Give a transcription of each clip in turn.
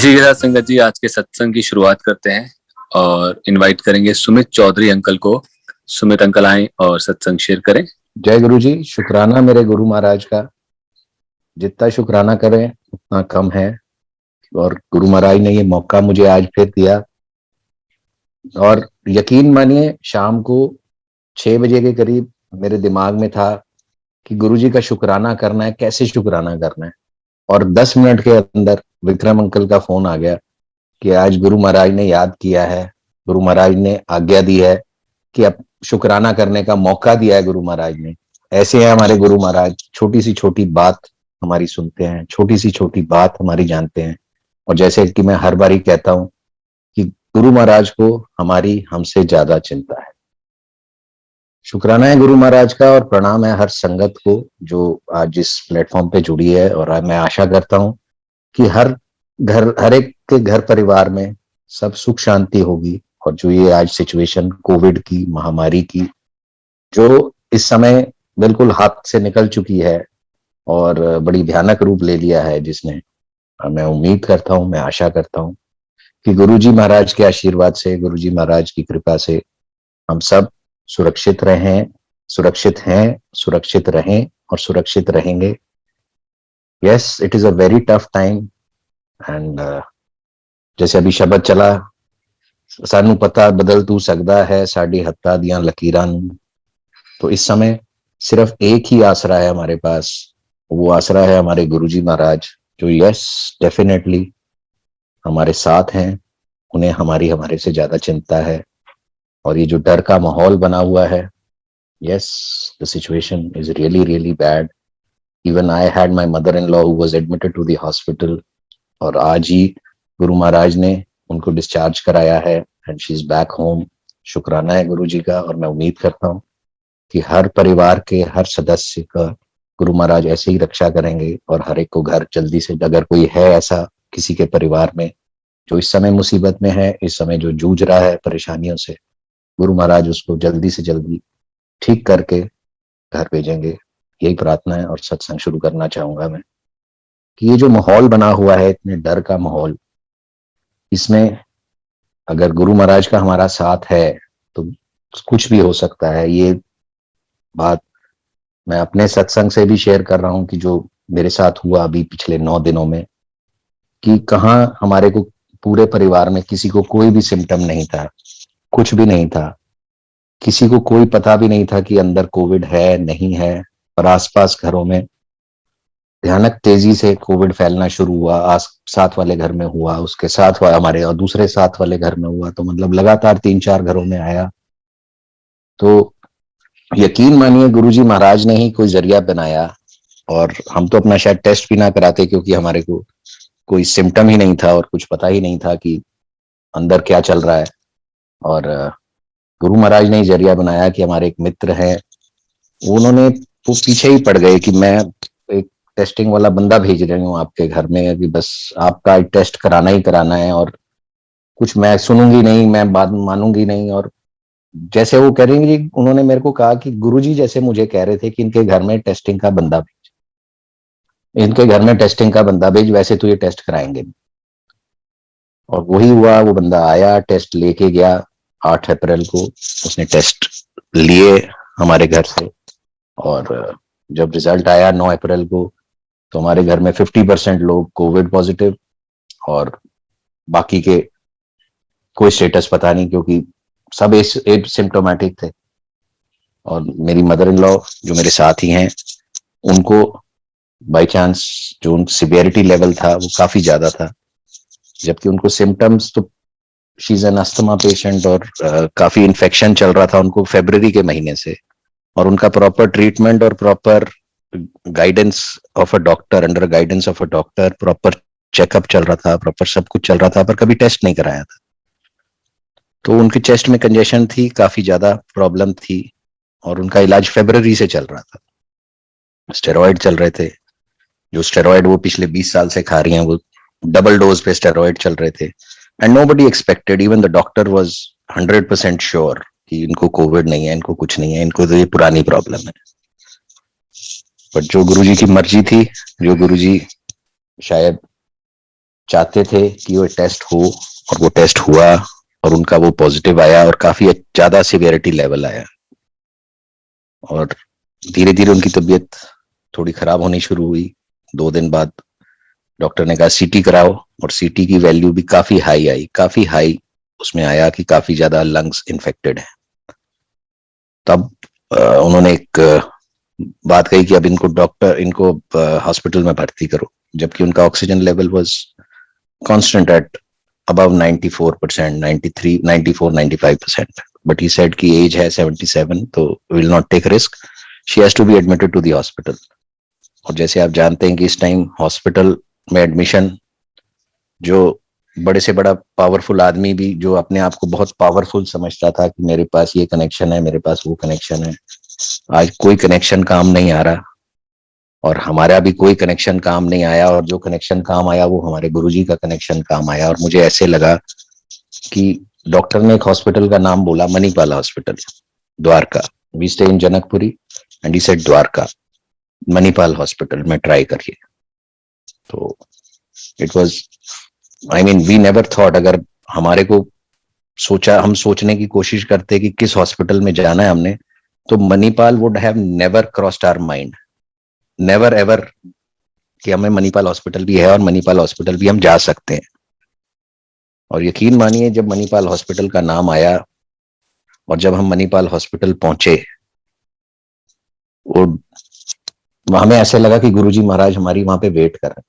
इसी के साथ संगत जी आज के सत्संग की शुरुआत करते हैं और इनवाइट करेंगे सुमित चौधरी अंकल को। सुमित अंकल आए और सत्संग शेयर करें। जय गुरु जी। शुक्राना मेरे गुरु महाराज का, जितना शुक्राना करें उतना कम है। और गुरु महाराज ने ये मौका मुझे आज फिर दिया। और यकीन मानिए, शाम को 6 बजे के करीब मेरे दिमाग में था कि गुरु जी का शुक्राना करना है, कैसे शुक्राना करना है। और 10 मिनट के अंदर विक्रम अंकल का फोन आ गया कि आज गुरु महाराज ने याद किया है, गुरु महाराज ने आज्ञा दी है कि अब शुक्राना करने का मौका दिया है गुरु महाराज ने। ऐसे है हमारे गुरु महाराज, छोटी सी छोटी बात हमारी सुनते हैं, छोटी सी छोटी बात हमारी जानते हैं। और जैसे कि मैं हर बार ही कहता हूं कि गुरु महाराज को हमारी हमसे ज्यादा चिंता है। शुक्राना है गुरु महाराज का और प्रणाम है हर संगत को जो आज इस प्लेटफॉर्म पे जुड़ी है। और मैं आशा करता हूं कि हर एक के घर परिवार में सब सुख शांति होगी। और जो ये आज सिचुएशन कोविड की महामारी की, जो इस समय बिल्कुल हाथ से निकल चुकी है और बड़ी भयानक रूप ले लिया है, जिसने मैं उम्मीद करता हूं, मैं आशा करता हूं कि गुरुजी महाराज के आशीर्वाद से, गुरुजी महाराज की कृपा से हम सब सुरक्षित रहें, सुरक्षित हैं, सुरक्षित रहें और सुरक्षित रहेंगे। Yes, it is a very tough time and जैसे अभी शब्द चला, सानू पता बदल तू सकदा है साडी हत्ता दियां लकीरां नूं। तो इस समय सिर्फ एक ही आसरा है हमारे पास, वो आसरा है हमारे गुरुजी महाराज, जो यस डेफिनेटली हमारे साथ हैं। उन्हें हमारे से ज्यादा चिंता है। और ये जो डर का माहौल बना हुआ है, yes the situation is really really bad. Even I had my mother in law who was admitted to the hospital, और आज ही गुरु महाराज ने उनको डिस्चार्ज कराया है and she is back home. शुक्राना है गुरु जी का। और मैं उम्मीद करता हूँ कि हर परिवार के हर सदस्य का गुरु महाराज ऐसे ही रक्षा करेंगे और हर एक को घर जल्दी से, अगर कोई है ऐसा किसी के परिवार में जो इस समय मुसीबत में है, इस समय जो जूझ रहा है परेशानियों से, गुरु महाराज उसको जल्दी से जल्दी ठीक करके घर भेजेंगे। यही प्रार्थना है। और सत्संग शुरू करना चाहूंगा मैं कि ये जो माहौल बना हुआ है, इतने डर का माहौल, इसमें अगर गुरु महाराज का हमारा साथ है तो कुछ भी हो सकता है। ये बात मैं अपने सत्संग से भी शेयर कर रहा हूं कि जो मेरे साथ हुआ अभी पिछले 9 दिनों में, कि कहाँ हमारे को पूरे परिवार में किसी को कोई भी सिम्टम नहीं था, कुछ भी नहीं था, किसी को कोई पता भी नहीं था कि अंदर कोविड है नहीं है। और आसपास घरों में भयानक तेजी से कोविड फैलना शुरू हुआ। साथ वाले घर में हुआ, उसके साथ हमारे और दूसरे साथ वाले घर में हुआ, तो मतलब लगातार 3-4 घरों में आया। तो यकीन मानिए गुरुजी महाराज ने ही कोई जरिया बनाया। और हम तो अपना शायद टेस्ट भी ना कराते, क्योंकि हमारे को कोई सिम्टम ही नहीं था और कुछ पता ही नहीं था कि अंदर क्या चल रहा है। और गुरु महाराज ने ही जरिया बनाया कि हमारे एक मित्र हैं, उन्होंने वो पीछे ही पड़ गए कि मैं एक टेस्टिंग वाला बंदा भेज रही हूँ आपके घर में, अभी बस आपका टेस्ट कराना ही कराना है और कुछ मैं सुनूंगी नहीं, मैं बात मानूंगी नहीं। और जैसे वो करेंगे, उन्होंने मेरे को कहा कि गुरुजी जैसे मुझे कह रहे थे कि इनके घर में टेस्टिंग का बंदा भेज, इनके घर में टेस्टिंग का बंदा भेज, वैसे तो ये टेस्ट कराएंगे। और वही हुआ, वो बंदा आया, टेस्ट लेके गया 8 अप्रैल को, उसने टेस्ट लिए हमारे घर से। और जब रिजल्ट आया 9 अप्रैल को, तो हमारे घर में 50% लोग कोविड पॉजिटिव और बाकी के कोई स्टेटस पता नहीं, क्योंकि सब एसिम्प्टोमेटिक थे। और मेरी मदर इन लॉ जो मेरे साथ ही हैं, उनको बाय चांस जो सिवियरिटी लेवल था वो काफी ज्यादा था, जबकि उनको सिम्टम्स तो, she is an asthma patient और काफी इन्फेक्शन चल रहा था उनको फरवरी के महीने से। और उनका प्रॉपर ट्रीटमेंट और proper guidance of a doctor, under guidance of a doctor, proper checkup चल रहा था, प्रॉपर सब कुछ चल रहा था, पर कभी टेस्ट नहीं कराया था। तो उनके चेस्ट में कंजेशन थी, काफी ज्यादा प्रॉब्लम थी और उनका इलाज फरवरी से चल रहा था। स्टेरॉइड चल रहे थे, जो स्टेरॉइड वो पिछले 20 साल से खा रही हैं, वो डबल डोज पे स्टेरॉइड चल रहे थे। And nobody expected, even the doctor was 100% sure कि इनको कोविड नहीं है, इनको कुछ नहीं है, इनको तो ये पुरानी प्रॉब्लम है। बट जो गुरुजी की मर्जी थी, जो गुरुजी शायद चाहते थे कि वो टेस्ट हो, और वो टेस्ट हुआ और उनका वो पॉजिटिव आया और काफी ज्यादा सिवियरिटी लेवल आया, और धीरे धीरे उनकी तबीयत थोड़ी खराब होनी शुरू हुई। 2 दिन बाद डॉक्टर ने कहा सीटी कराओ, और सीटी की वैल्यू भी काफी हाई आई, काफी हाई उसमें आया कि काफी ज्यादा लंग्स इन्फेक्टेड है। तब उन्होंने एक बात कही कि अब इनको हॉस्पिटल में भर्ती करो, जबकि उनका oxygen level was constant at above 94%, 93, 94, 95%. But he said कि एज है 77, तो will not take risk, she has to be admitted to the hospital. और जैसे आप जानते हैं कि इस टाइम हॉस्पिटल में एडमिशन, जो बड़े से बड़ा पावरफुल आदमी भी जो अपने आप को बहुत पावरफुल समझता था कि मेरे पास ये कनेक्शन है, मेरे पास वो कनेक्शन है, आज कोई कनेक्शन काम नहीं आ रहा, और हमारा भी कोई कनेक्शन काम नहीं आया, और जो कनेक्शन काम आया वो हमारे गुरुजी का कनेक्शन काम आया। और मुझे ऐसे लगा कि डॉक्टर ने एक हॉस्पिटल का नाम बोला, Manipal hospital, Dwarka. We stay in Janakpuri and he said Dwarka, Manipal hospital में ट्राई करिए। तो it was, I mean we never thought, अगर हमारे को हम सोचने की कोशिश करते कि किस हॉस्पिटल में जाना है हमने, तो Manipal would have never crossed our mind, never ever, कि हमें मणिपाल हॉस्पिटल भी है और मणिपाल हॉस्पिटल भी हम जा सकते हैं। और यकीन मानिए, जब मणिपाल हॉस्पिटल का नाम आया और जब हम मणिपाल हॉस्पिटल पहुंचे, वो हमें ऐसे लगा कि गुरुजी महाराज हमारी वहां पे वेट कर रहे हैं,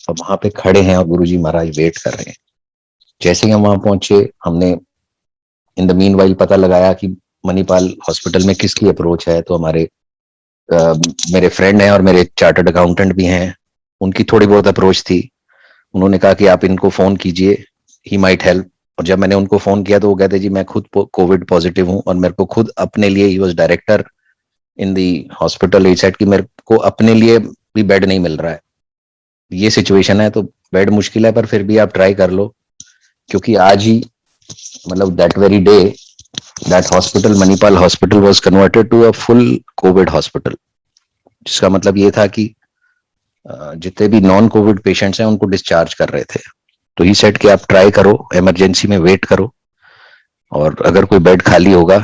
और वहां पे खड़े हैं और गुरुजी महाराज वेट कर रहे हैं। जैसे ही हम वहां पहुंचे, हमने इन द मीन वाइल पता लगाया कि मणिपाल हॉस्पिटल में किसकी अप्रोच है। तो मेरे फ्रेंड हैं और मेरे चार्टर्ड अकाउंटेंट भी हैं, उनकी थोड़ी बहुत अप्रोच थी। उन्होंने कहा कि आप इनको फोन कीजिए, ही माइट हेल्प। और जब मैंने उनको फोन किया तो वो कहते जी मैं खुद कोविड पॉजिटिव हूँ, और मेरे को खुद अपने लिए, he was director in the hospital, he said कि मेरे को अपने लिए भी बेड नहीं मिल रहा है, ये सिचुएशन है, तो बेड मुश्किल है, पर फिर भी आप ट्राई कर लो। क्योंकि आज ही, मतलब that very day, that hospital, Manipal hospital was converted to a full covid hospital, जिसका मतलब ये था कि जितने भी नॉन कोविड पेशेंट्स हैं उनको डिस्चार्ज कर रहे थे। तो ही सेड कि आप ट्राई करो, इमरजेंसी में वेट करो, और अगर कोई बेड खाली होगा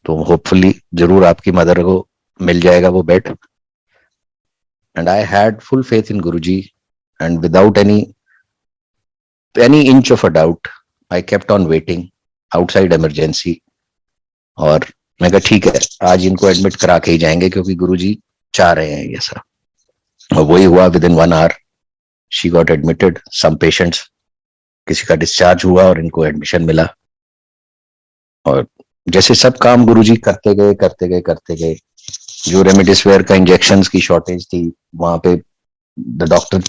तो होपफुली जरूर आपकी मदर को मिल जाएगा वो bed. And I had full faith in Guruji, and without any inch of a doubt I kept on waiting outside emergency. और मैं कहा ठीक है, आज इनको एडमिट करा के ही जाएंगे, क्योंकि गुरुजी चाह रहे हैं ये सब। और वही हुआ, within 1 hour she got admitted. Some patients, किसी का डिस्चार्ज हुआ और इनको एडमिशन मिला। और जैसे सब काम गुरुजी करते गए करते गए करते गए, जो रेमडेसिविर का इंजेक्शंस की शॉर्टेज थी वहां पे, the doctor,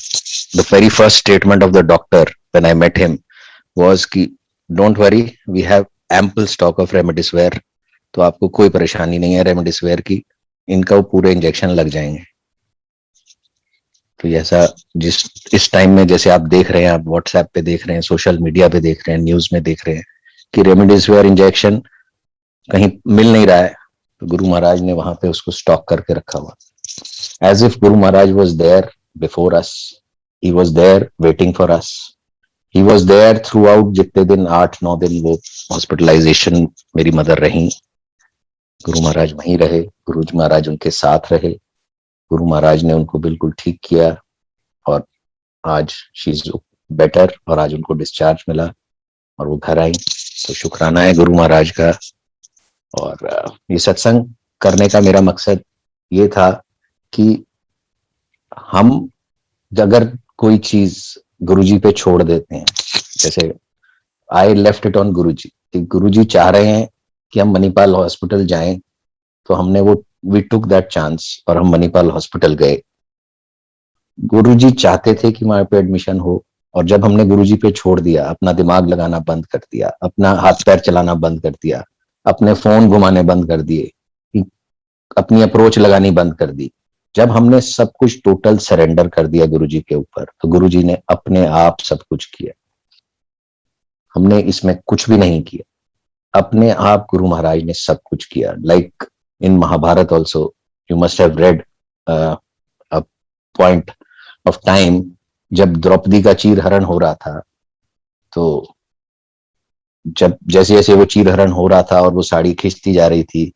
the very first statement of the doctor when I met him was कि don't worry, we have ample stock of remdesivir, तो आपको कोई परेशानी नहीं है रेमडेसिविर की, इनका वो पूरे इंजेक्शन लग जाएंगे। तो ऐसा इस टाइम में, जैसे आप देख रहे हैं, आप व्हाट्सएप पे देख रहे हैं, सोशल मीडिया पे देख रहे हैं, न्यूज में देख रहे हैं कि रेमडेसिविर इंजेक्शन कहीं मिल नहीं रहा है, तो गुरु महाराज ने वहां पे उसको स्टॉक करके रखा हुआ, as if Guru Maharaj was there before us, he was there waiting for us, he was there throughout. जितने दिन, 8-9 दिन वो हॉस्पिटलाइजेशन मेरी मदर रही, गुरु महाराज वहीं रहे, गुरु महाराज उनके साथ रहे, गुरु महाराज ने उनको बिल्कुल ठीक किया, और आज शी इज बेटर, और आज उनको डिस्चार्ज मिला और वो घर आई। तो शुक्राना है गुरु महाराज का। और ये सत्संग करने का मेरा मकसद ये था कि हम अगर कोई चीज गुरुजी पे छोड़ देते हैं, जैसे आई लेफ्ट इट ऑन गुरुजी, गुरुजी चाह रहे हैं कि हम मणिपाल हॉस्पिटल जाएं, तो हमने वो, वी टुक दैट चांस और हम मणिपाल हॉस्पिटल गए। गुरुजी चाहते थे कि वहां पे एडमिशन हो, और जब हमने गुरुजी पे छोड़ दिया, अपना दिमाग लगाना बंद कर दिया, अपना हाथ पैर चलाना बंद कर दिया, अपने फोन घुमाने बंद कर दिए, अपनी अप्रोच लगानी बंद कर दी, जब हमने सब कुछ टोटल सरेंडर कर दिया गुरुजी के ऊपर, तो गुरुजी ने अपने आप सब कुछ किया। हमने इसमें कुछ भी नहीं किया, अपने आप गुरु महाराज ने सब कुछ किया। Like in Mahabharata also, you must have read a point of time जब द्रौपदी का चीरहरण हो रहा था, तो जब जैसे जैसे वो चीरहरण हो रहा था और वो साड़ी खींचती जा रही थी,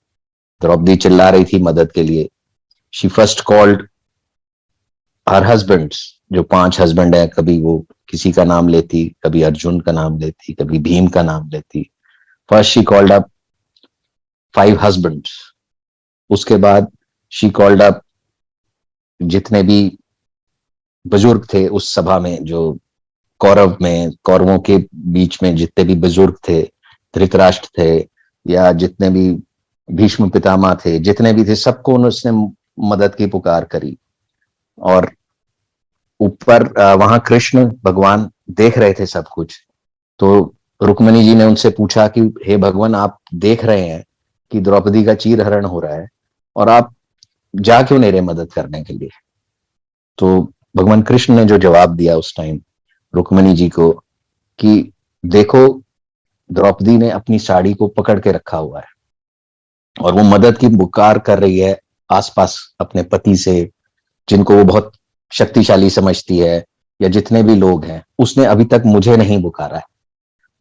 द्रौपदी चिल्ला रही थी मदद के लिए। She first called her husband's, जो 5 हस्बैंड है, कभी वो किसी का नाम लेती, कभी अर्जुन का नाम लेती, कभी भीम का नाम लेती। First she called up 5 husbands, उसके बाद शी कॉल्ड अप जितने भी बुजुर्ग थे उस सभा में, जो कौरवों के बीच में जितने भी बुजुर्ग थे, धृतराष्ट्र थे, या जितने भी भीष्म पितामह थे, जितने भी थे, सबको उसने मदद की पुकार करी। और ऊपर वहां कृष्ण भगवान देख रहे थे सब कुछ। तो रुक्मिणी जी ने उनसे पूछा कि हे भगवान, आप देख रहे हैं कि द्रौपदी का चीरहरण हो रहा है और आप जा क्यों नहीं रहे मदद करने के लिए? तो भगवान कृष्ण ने जो जवाब दिया उस टाइम रुक्मिणी जी को, कि देखो, द्रौपदी ने अपनी साड़ी को पकड़ के रखा हुआ है और वो मदद की पुकार कर रही है आसपास अपने पति से, जिनको वो बहुत शक्तिशाली समझती है, या जितने भी लोग हैं। उसने अभी तक मुझे नहीं पुकारा है,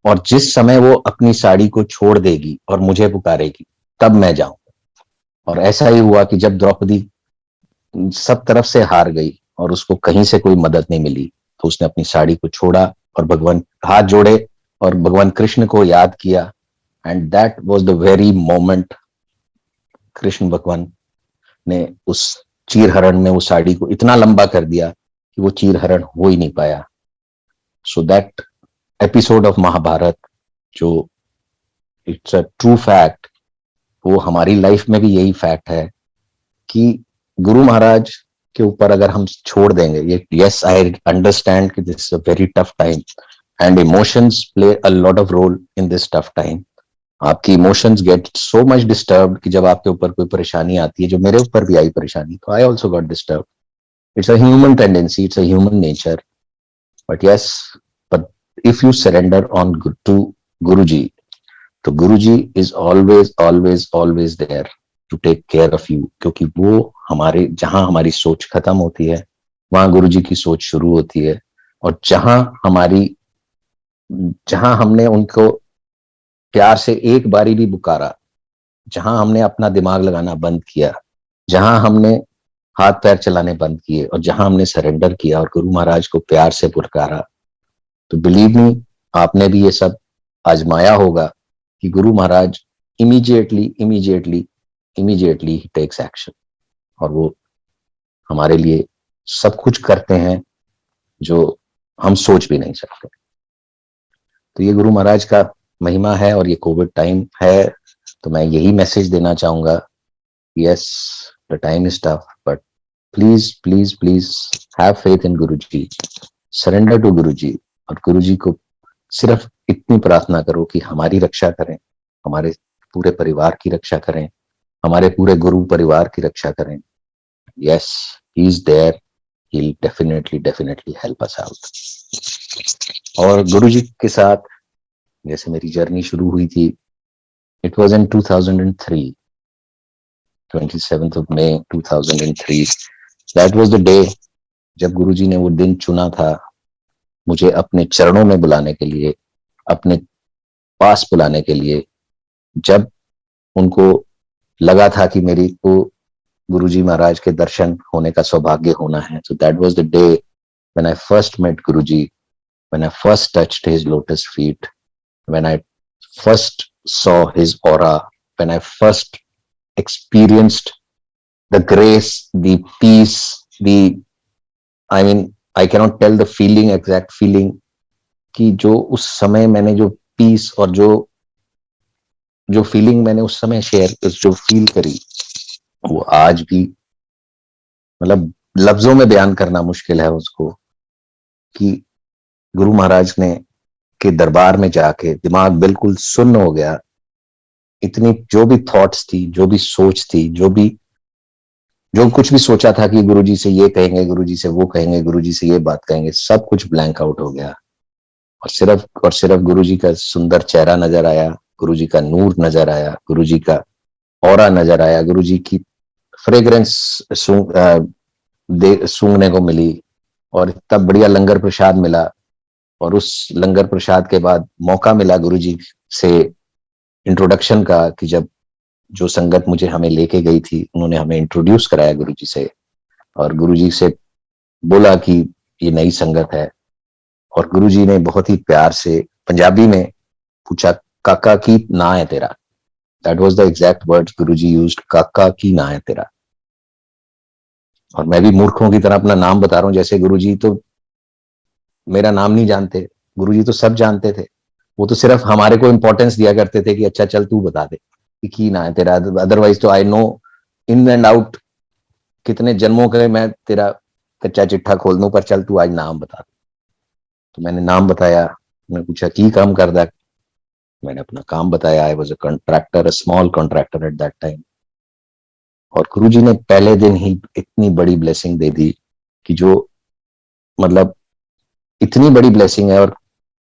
और जिस समय वो अपनी साड़ी को छोड़ देगी और मुझे पुकारेगी, तब मैं जाऊं। और ऐसा ही हुआ कि जब द्रौपदी सब तरफ से हार गई और उसको कहीं से कोई मदद नहीं मिली, तो उसने अपनी साड़ी को छोड़ा और भगवान हाथ जोड़े और भगवान कृष्ण को याद किया। And that was the very moment Krishna भगवान ने उस चीरहरण में वो साड़ी को इतना लंबा कर दिया कि वो चीरहरण हो ही नहीं पाया। So that episode of Mahabharat, जो इट्स अ ट्रू फैक्ट, वो हमारी लाइफ में भी यही फैक्ट है कि गुरु महाराज के ऊपर अगर हम छोड़ देंगे ये, यस आई अंडरस्टैंड कि this is a very tough time and emotions play a lot of role in this tough time. आपकी emotions get so much disturb कि जब आपके ऊपर कोई परेशानी आती है, जो मेरे ऊपर भी आई परेशानी, तो I also got disturb. It's a human tendency, it's a human nature, but yes, but if you surrender on to Guru ji, तो Guru ji is always always always there to take care of you. क्योंकि वो हमारे, जहां हमारी सोच खत्म होती है, वहां गुरु जी की सोच शुरू होती है। और जहां हमने उनको प्यार से एक बारी भी पुकारा, जहां हमने अपना दिमाग लगाना बंद किया, जहां हमने हाथ पैर चलाने बंद किए, और जहां हमने सरेंडर किया और गुरु महाराज को प्यार से पुकारा, तो बिलीव मी, आपने भी ये सब आजमाया होगा कि गुरु महाराज इमीडिएटली इमीडिएटली इमीडिएटली ही टेक्स एक्शन, और वो हमारे लिए सब कुछ करते हैं जो हम सोच भी नहीं सकते। तो ये गुरु महाराज का महिमा है, और ये कोविड टाइम है, तो मैं यही मैसेज देना चाहूंगा, yes, the time is tough, but please please please have faith in Guru ji, surrender to Guru जी। और गुरु जी को सिर्फ इतनी प्रार्थना करो कि हमारी रक्षा करें, हमारे पूरे परिवार की रक्षा करें, हमारे पूरे गुरु परिवार की रक्षा करें। Yes, he is there, he will definitely definitely help us out. और गुरु जी के साथ जैसे मेरी जर्नी शुरू हुई थी, it was in 2003, 27th of May 2003। That was the day जब गुरु जी ने वो दिन चुना था मुझे अपने चरणों में बुलाने के लिए, अपने पास बुलाने के लिए। जब उनको लगा था कि मेरी को गुरुजी महाराज के दर्शन होने का सौभाग्य होना है, so that was the day when I first met Guruji, when I first touched his lotus feet, when I first saw his aura, when I first experienced the grace, the peace, I mean, I cannot tell the feeling, exact feeling, कि जो उस समय मैंने जो piece और जो feeling मैंने उस समय जो फील करी, वो आज भी मतलब लफ्जों में बयान करना मुश्किल है उसको, कि गुरु महाराज ने के दरबार में जाके दिमाग बिल्कुल सुन्न हो गया। इतनी जो भी थॉट्स थी, जो भी सोच थी, जो कुछ भी सोचा था कि गुरुजी से ये कहेंगे, गुरुजी से वो कहेंगे, गुरुजी से ये बात कहेंगे, सब कुछ ब्लैंक आउट हो गया। और सिर्फ गुरुजी का सुंदर चेहरा नजर आया, गुरुजी का नूर नजर आया, गुरुजी का ऑरा नजर आया, गुरुजी की फ्रेग्रेंस सूंघने को मिली। और इतना बढ़िया लंगर प्रसाद मिला। और उस लंगर प्रसाद के बाद मौका मिला गुरुजी से इंट्रोडक्शन का, कि जब जो संगत मुझे हमें लेके गई थी उन्होंने हमें इंट्रोड्यूस कराया गुरुजी से, और गुरुजी से बोला कि ये नई संगत है। और गुरुजी ने बहुत ही प्यार से पंजाबी में पूछा, काका की ना है तेरा? That was the exact words Guruji used, काका की ना है तेरा। और मैं भी मूर्खों की तरह अपना नाम बता रहा हूँ, जैसे गुरुजी तो मेरा नाम नहीं जानते, गुरुजी तो सब जानते थे। वो तो सिर्फ हमारे को इंपॉर्टेंस दिया करते थे कि अच्छा चल तू बता दे कि की ना है तेरा। अदरवाइज तो I know in and out कितने जन्मों के मैं तेरा कच्चा चिट्ठा खोल दूं, पर चल तू आज नाम बता दे। तो मैंने नाम बताया। मैं पूछा की काम करदा है? मैंने अपना काम बताया। I was a contractor, a small contractor at that time. और गुरुजी ने पहले दिन ही इतनी बड़ी ब्लेसिंग दे दी कि जो मतलब इतनी बड़ी ब्लेसिंग है। और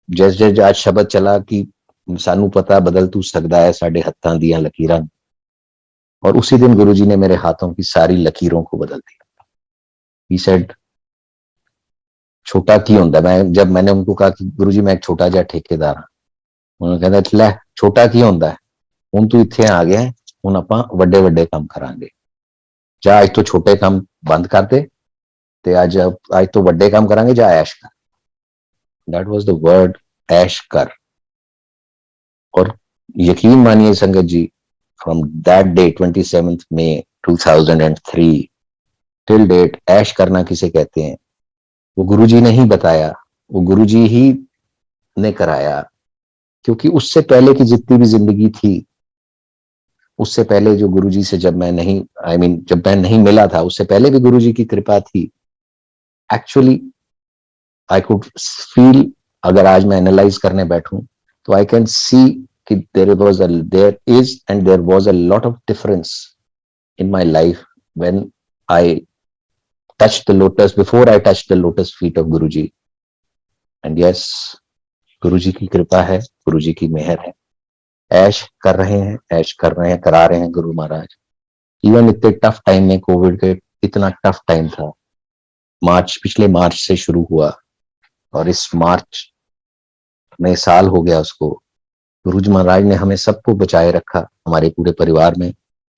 जैसे जैसे आज शब्द चला कि सानू पता बदल तू सकदा है साडे हत्थां दियां लकीरां, और उसी दिन गुरुजी ने मेरे हाथों की सारी लकीरों को बदल दिया। ही सेड छोटा की होंदा। मैं जब मैंने उनको कहा कि गुरुजी मैं एक छोटा जिहा ठेकेदार हाँ, उन्होंने कहता लै छोटा की होंदा है, हुण तू इत्थे आ गया, हुण आपां वड्डे वड्डे काम करांगे। जा अज तो छोटे काम बंद कर दे ते अज तो वड्डे काम करांगे, जा ऐश कर। दैट वाज द वर्ड, ऐश कर। और यकीन मानिए Sangat ji, from that day 27 May 2003 till date, ऐश करना किसे कहते हैं वो गुरुजी ने ही बताया, वो गुरुजी ही ने कराया। क्योंकि उससे पहले की जितनी भी जिंदगी थी, उससे पहले जो गुरुजी से जब मैं नहीं जब मैं नहीं मिला था, उससे पहले भी गुरुजी की कृपा थी। एक्चुअली आई कुड फील, अगर आज मैं एनालाइज करने बैठूं तो आई कैन सी कि there is and there was a lot of difference in my life when I touched the lotus, before I touched the lotus feet of Guruji. And yes, गुरुजी की कृपा है, गुरुजी की मेहर है। ऐश कर रहे हैं, ऐश कर रहे हैं, करा रहे हैं गुरु महाराज। इवन इतने टफ टाइम में, कोविड के इतना टफ टाइम था, पिछले मार्च से शुरू हुआ और इस मार्च में साल हो गया उसको। गुरुजी महाराज ने हमें सबको बचाए रखा, हमारे पूरे परिवार में।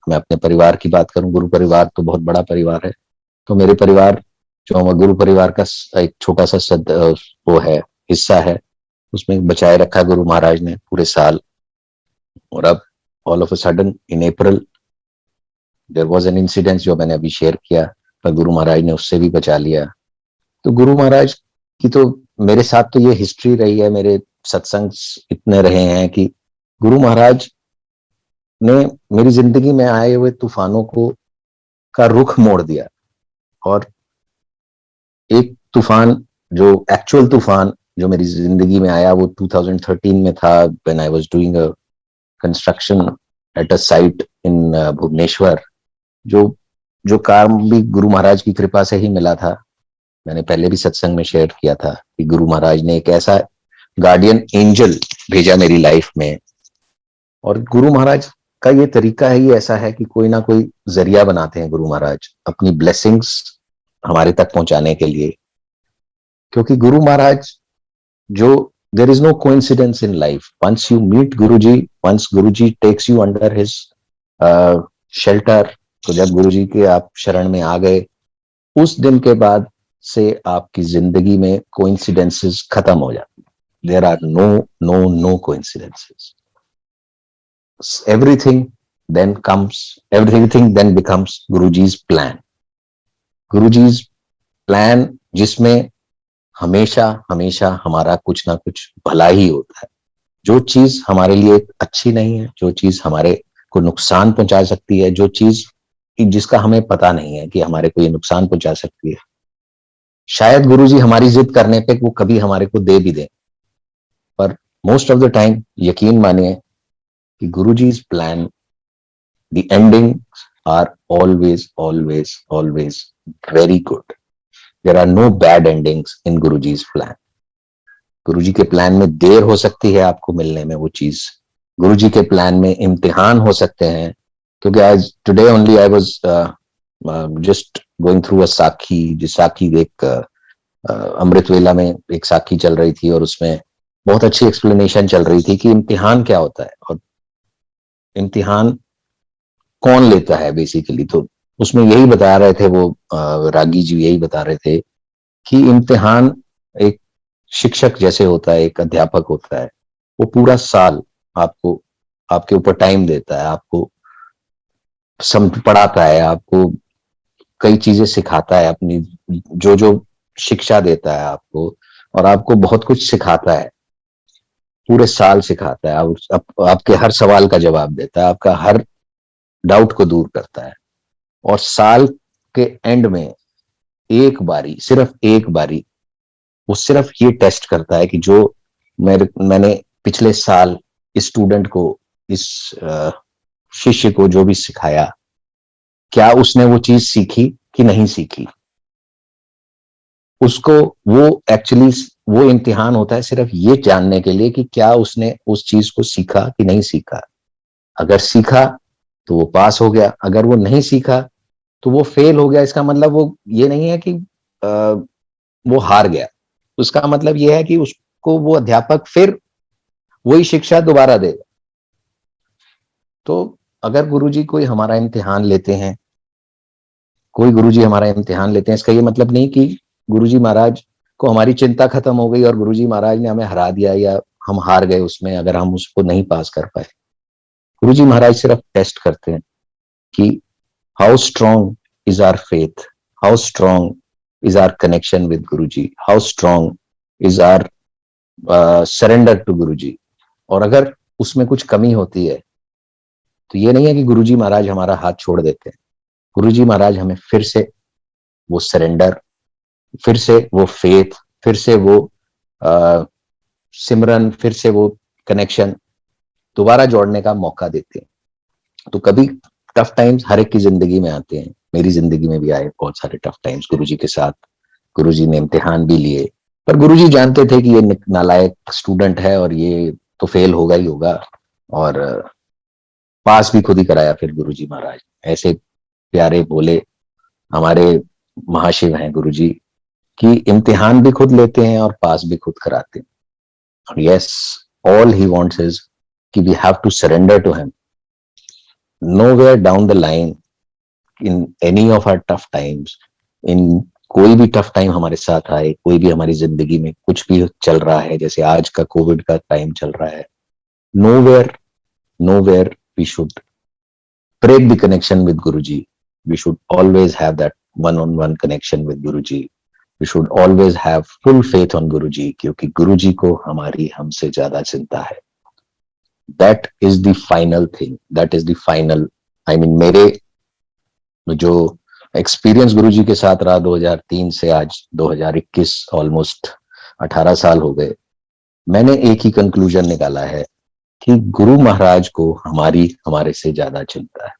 मैं अपने परिवार की बात करूं, गुरु परिवार तो बहुत बड़ा परिवार है, तो मेरे परिवार जो गुरु परिवार का एक छोटा सा वो है, हिस्सा है, उसमें बचाए रखा गुरु महाराज ने पूरे साल। और अब all of a sudden in April there was an incident जो मैंने अभी शेयर किया, पर गुरु महाराज ने उससे भी बचा लिया। तो गुरु महाराज की तो मेरे साथ तो ये हिस्ट्री रही है, मेरे सत्संग इतने रहे हैं कि गुरु महाराज ने मेरी जिंदगी में आए हुए तूफानों को का रुख मोड़ दिया। और एक तूफान, जो एक्चुअल तूफान जो मेरी जिंदगी में आया, वो 2013 में था, when I was doing a construction at a site in Bhubaneswar. जो जो काम भी गुरु महाराज की कृपा से ही मिला था। मैंने पहले भी सत्संग में शेयर किया था कि गुरु महाराज ने एक ऐसा गार्डियन एंजल भेजा मेरी लाइफ में। और गुरु महाराज का ये तरीका ही ऐसा है कि कोई ना कोई जरिया बनाते हैं गुरु महाराज अपनी ब्लेसिंग्स हमारे तक पहुंचाने के लिए। क्योंकि गुरु महाराज जो, there is no coincidence in life. Once you meet Guruji, once Guruji takes you under his shelter, तो जब गुरुजी के आप शरण में आ गए, उस दिन के बाद से आपकी जिंदगी में कोइंसिडेंसेस खत्म हो जाती है। There are no coincidences. everything then becomes Guruji's plan. Guruji's plan जिसमें हमेशा हमेशा हमारा कुछ ना कुछ भला ही होता है। जो चीज हमारे लिए अच्छी नहीं है, जो चीज हमारे को नुकसान पहुंचा सकती है, जो चीज जिसका हमें पता नहीं है कि हमारे को ये नुकसान पहुंचा सकती है, शायद गुरुजी हमारी जिद करने पे वो कभी हमारे को दे भी दें। पर मोस्ट ऑफ द टाइम यकीन मानिए कि Guruji's plan, the endings are always very good. There are no bad endings in Guruji's plan. गुरुजी के प्लान में देर हो सकती है आपको मिलने में वो चीज, गुरुजी के प्लान में इम्तिहान हो सकते हैं। क्योंकि आज today only I was just going through a साखी, जो साखी एक अमृत वेला में एक साखी चल रही थी और उसमें बहुत अच्छी एक्सप्लेनेशन चल रही थी कि इम्तिहान क्या होता है और इम्तिहान कौन लेता है बेसिकली। तो उसमें यही बता रहे थे वो रागी जी यही बता रहे थे कि इम्तिहान एक शिक्षक जैसे होता है, एक अध्यापक होता है, वो पूरा साल आपको आपके ऊपर टाइम देता है, आपको पढ़ाता है, आपको कई चीजें सिखाता है, अपनी जो जो शिक्षा देता है आपको, और आपको बहुत कुछ सिखाता है, पूरे साल सिखाता है। आपके हर सवाल का जवाब देता है, आपका हर डाउट को दूर करता है। और साल के एंड में सिर्फ एक बारी वो सिर्फ ये टेस्ट करता है कि जो मैंने पिछले साल इस स्टूडेंट को, इस शिष्य को जो भी सिखाया, क्या उसने वो चीज सीखी कि नहीं सीखी। उसको वो एक्चुअली वो इम्तिहान होता है सिर्फ ये जानने के लिए कि क्या उसने उस चीज को सीखा कि नहीं सीखा। अगर सीखा तो वो पास हो गया, अगर वो नहीं सीखा तो वो फेल हो गया। इसका मतलब वो ये नहीं है कि वो हार गया, उसका मतलब ये है कि उसको वो अध्यापक फिर वही शिक्षा दोबारा देगा। तो अगर गुरुजी कोई हमारा इम्तिहान लेते हैं, कोई गुरुजी हमारा इम्तिहान लेते हैं, इसका ये मतलब नहीं कि गुरुजी महाराज को हमारी चिंता खत्म हो गई और गुरुजी महाराज ने हमें हरा दिया या हम हार गए उसमें अगर हम उसको नहीं पास कर पाए। गुरुजी महाराज सिर्फ टेस्ट करते हैं कि how strong is our faith, how strong is our connection with Guruji, how strong is our surrender to Guruji. और अगर उसमें कुछ कमी होती है तो ये नहीं है कि गुरुजी महाराज हमारा हाथ छोड़ देते हैं। गुरुजी महाराज हमें फिर से वो सरेंडर, फिर से वो फेथ, फिर से वो सिमरन, फिर से वो कनेक्शन दोबारा जोड़ने का मौका देते हैं। तो कभी टफ टाइम्स हर एक की जिंदगी में आते हैं, मेरी जिंदगी में भी आए बहुत सारे टफ टाइम्स गुरुजी के साथ। गुरुजी ने इम्तिहान भी लिए, पर गुरुजी जानते थे कि ये नालायक स्टूडेंट है और ये तो फेल होगा ही होगा, और पास भी खुद ही कराया फिर गुरुजी महाराज। ऐसे प्यारे बोले हमारे महाशिव हैं गुरुजी कि इम्तिहान भी खुद लेते हैं और पास भी खुद कराते हैं। और yes, all he wants is कि we have to surrender to him. Nowhere down the line in any of our tough times, in कोई भी टफ टाइम हमारे साथ आए, कोई भी हमारी जिंदगी में कुछ भी चल रहा है, जैसे आज का कोविड का टाइम चल रहा है, nowhere we should break the connection with Guruji. We should always have that one-on-one connection with Guruji. We should always have full faith on Guruji, क्योंकि गुरुजी को हमारी हमसे ज्यादा चिंता है। That is the final thing. That is the final. I mean, मेरे जो experience गुरुजी के साथ रहा 2003 से आज 2021, ऑलमोस्ट 18 साल हो गए, मैंने एक ही कंक्लूजन निकाला है कि गुरु महाराज को हमारे से ज्यादा चिंता है।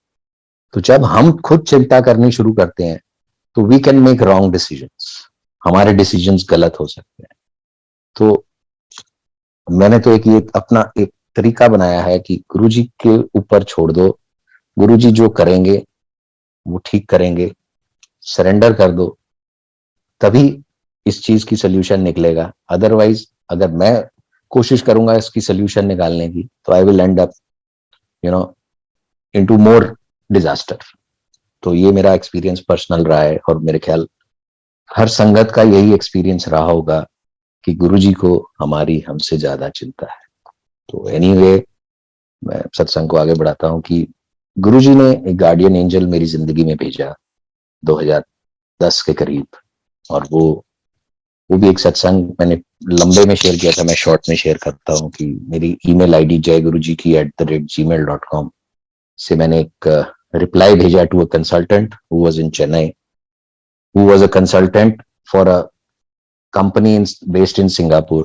तो जब हम खुद चिंता करनी शुरू करते हैं तो we can make wrong decisions, हमारे डिसीजंस गलत हो सकते हैं। तो मैंने तो ये अपना एक तरीका बनाया है कि गुरुजी के ऊपर छोड़ दो, गुरुजी जो करेंगे वो ठीक करेंगे, सरेंडर कर दो, तभी इस चीज की सोल्यूशन निकलेगा। अदरवाइज अगर मैं कोशिश करूंगा इसकी सोल्यूशन निकालने की तो I will and up into more disaster. तो ये मेरा एक्सपीरियंस पर्सनल रहा है और मेरे ख्याल हर संगत का यही एक्सपीरियंस रहा होगा कि गुरुजी को हमारी हमसे ज्यादा चिंता है। तो एनीवे, मैं सत्संग को आगे बढ़ाता हूँ कि गुरुजी ने एक गार्डियन एंजल मेरी जिंदगी में भेजा 2010 के करीब, और वो भी एक सत्संग मैंने लंबे में शेयर किया था, मैं शॉर्ट में शेयर करता हूँ कि मेरी ईमेल आईडी jayguruji@gmail.com से मैंने एक रिप्लाई भेजा to a consultant who was in Chennai, who was a consultant for a company based in Singapore,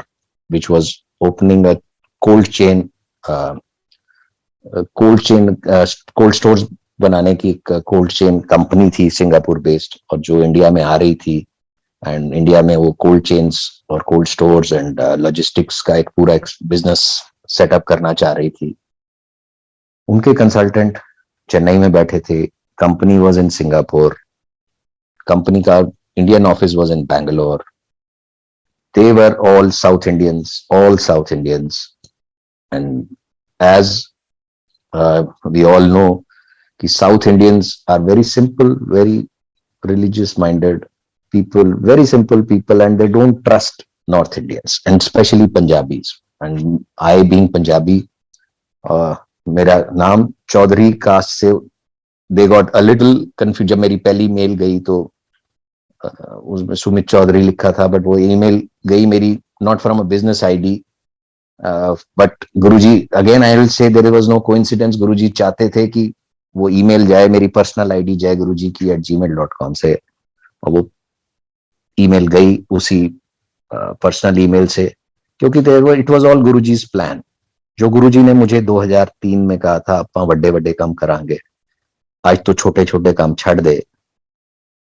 which was opening a cold chain cold stores बनाने की एक कोल्ड चेन कंपनी थी Singapore based, और जो इंडिया में आ रही थी, एंड इंडिया में वो कोल्ड चेन्स और कोल्ड स्टोर्स एंड लॉजिस्टिक्स का एक पूरा बिजनेस सेटअप करना चाह रही थी। उनके कंसल्टेंट चेन्नई में बैठे थे, company was in Singapore, company का Indian office was in Bangalore, they were all South Indians. And as we all know, कि South Indians are very simple, very religious minded people, very simple people, and they don't trust North Indians, and especially Punjabis. And I being Punjabi, मेरा नाम Chaudhary cast से they got a little confused. जब मेरी पहली mail गई तो उसमें सुमित चौधरी लिखा था, बट वो ईमेल गई मेरी not from a business ID, but Guruji again I will say there was no coincidence. Guruji चाहते थे कि वो ईमेल जाए मेरी पर्सनल आईडी जय गुरुजी की @gmail.com से, और वो ईमेल गई उसी पर्सनल ईमेल से, क्योंकि it was all Guruji's plan. जो गुरुजी ने मुझे 2003 में कहा था अपना बड़े बड़े काम करांगे, आज तो छोटे छोटे काम छड़ दे.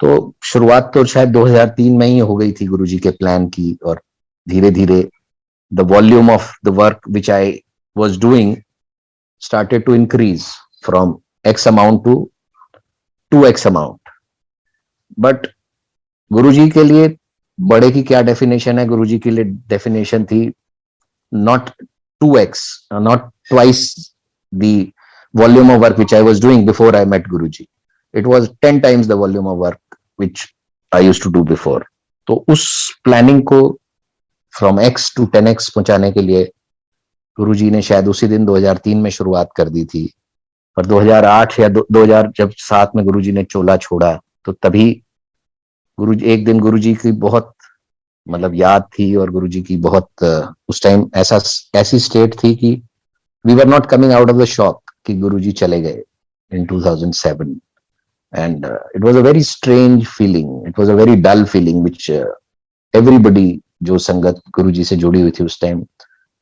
तो शुरुआत तो शायद 2003 में ही हो गई थी गुरुजी के प्लान की, और धीरे धीरे the volume of the work which I was doing started to increase from X amount to 2X amount. But Guruji के लिए बड़े की क्या डेफिनेशन है? गुरुजी के लिए डेफिनेशन थी not 2X, not twice the volume of work which I was doing before I met Guruji. It was 10 times the volume of work which I used to do before. तो उस planning को from X to 10X पहुंचाने के लिए गुरुजी ने शायद उसी दिन 2003 में शुरुआत कर दी थी. और 2008 या 2007 में गुरुजी ने चोला छोड़ा, तो तभी गुरुजी एक दिन गुरुजी की बहुत मतलब याद थी, और गुरुजी की बहुत उस टाइम ऐसी स्टेट थी कि we were not coming out of the shock कि गुरुजी चले गए in 2007. And it was a very strange feeling, it was a very dull feeling which everybody जो संगत गुरुजी से जुड़ी हुई थी उस टाइम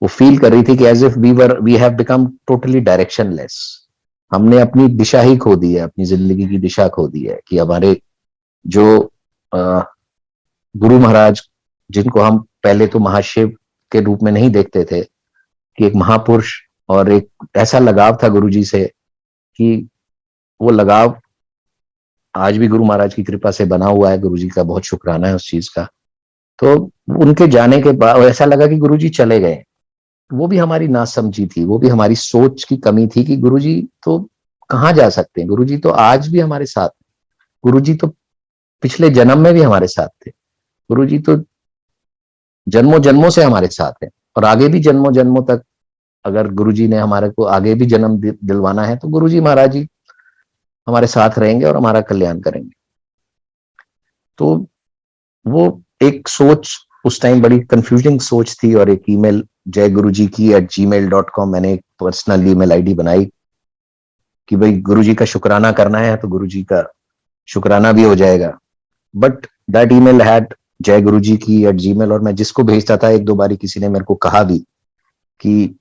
वो फील कर रही थी कि as if we have become totally directionless. हमने अपनी दिशा ही खो दी है, अपनी जिंदगी की दिशा खो दी है. कि हमारे जो गुरु महाराज, जिनको हम पहले तो महाशिव के रूप में नहीं देखते थे, कि एक महापुरुष और एक ऐसा लगाव था गुरुजी से कि वो लगाव आज भी गुरु महाराज की कृपा से बना हुआ है. गुरुजी का बहुत शुक्राना है उस चीज का. तो उनके जाने के बाद ऐसा लगा कि गुरुजी चले गए. वो भी हमारी नासमझी थी, वो भी हमारी सोच की कमी थी कि गुरुजी तो कहाँ जा सकते हैं. गुरुजी तो आज भी हमारे साथ, गुरुजी तो पिछले जन्म में भी हमारे साथ थे, गुरुजी तो जन्मों जन्मों से हमारे साथ है, और आगे भी जन्मों जन्मों तक अगर गुरुजी ने हमारे को आगे भी जन्म दिलवाना है तो गुरुजी महाराज जी हमारे साथ रहेंगे और हमारा कल्याण करेंगे. तो वो एक सोच उस टाइम बड़ी कंफ्यूजिंग सोच थी. और एक ईमेल जय गुरुजी की @gmail.com मैंने एक पर्सनल ईमेल आईडी बनाई कि भाई गुरुजी का शुक्राना करना है तो गुरुजी का शुक्राना भी हो जाएगा. बट दैट ईमेल हैड जय गुरुजी की @gmail, और मैं जिसको भेजता था, एक दो बारी किसी ने मेरे को कहा भी कि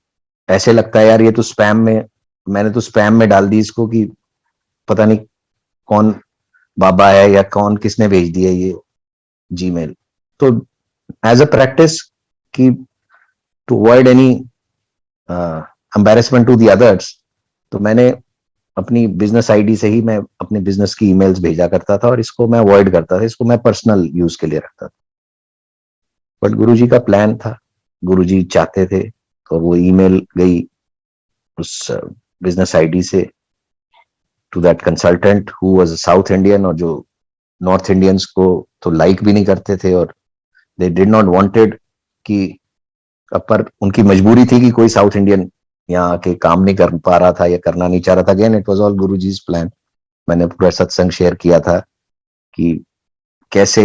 ऐसे लगता है यार ये तो स्पैम में, मैंने तो स्पैम में डाल दी इसको, कि पता नहीं कौन बाबा है या कौन किसने भेज दिया ये जीमेल. तो एज अ प्रैक्टिस कि to avoid any embarrassment to the others, तो मैंने अपनी बिजनेस आईडी से ही मैं अपने बिजनेस की ईमेल्स भेजा करता था, और इसको मैं अवॉइड करता था, इसको मैं पर्सनल यूज के लिए रखता था. बट गुरुजी का प्लान था, गुरुजी चाहते थे, तो वो ईमेल गई उस बिजनेस आईडी से to that consultant who was a south Indian, और जो नॉर्थ इंडियंस को तो लाइक भी नहीं करते थे, और दे डिड नॉट वांटेड कि, पर उनकी मजबूरी थी कि कोई साउथ इंडियन यहाँ आके काम नहीं कर पा रहा था या करना नहीं चाह रहा था. Again it was all Guruji's plan. मैंने पूरा सत्संग शेयर किया था कि कैसे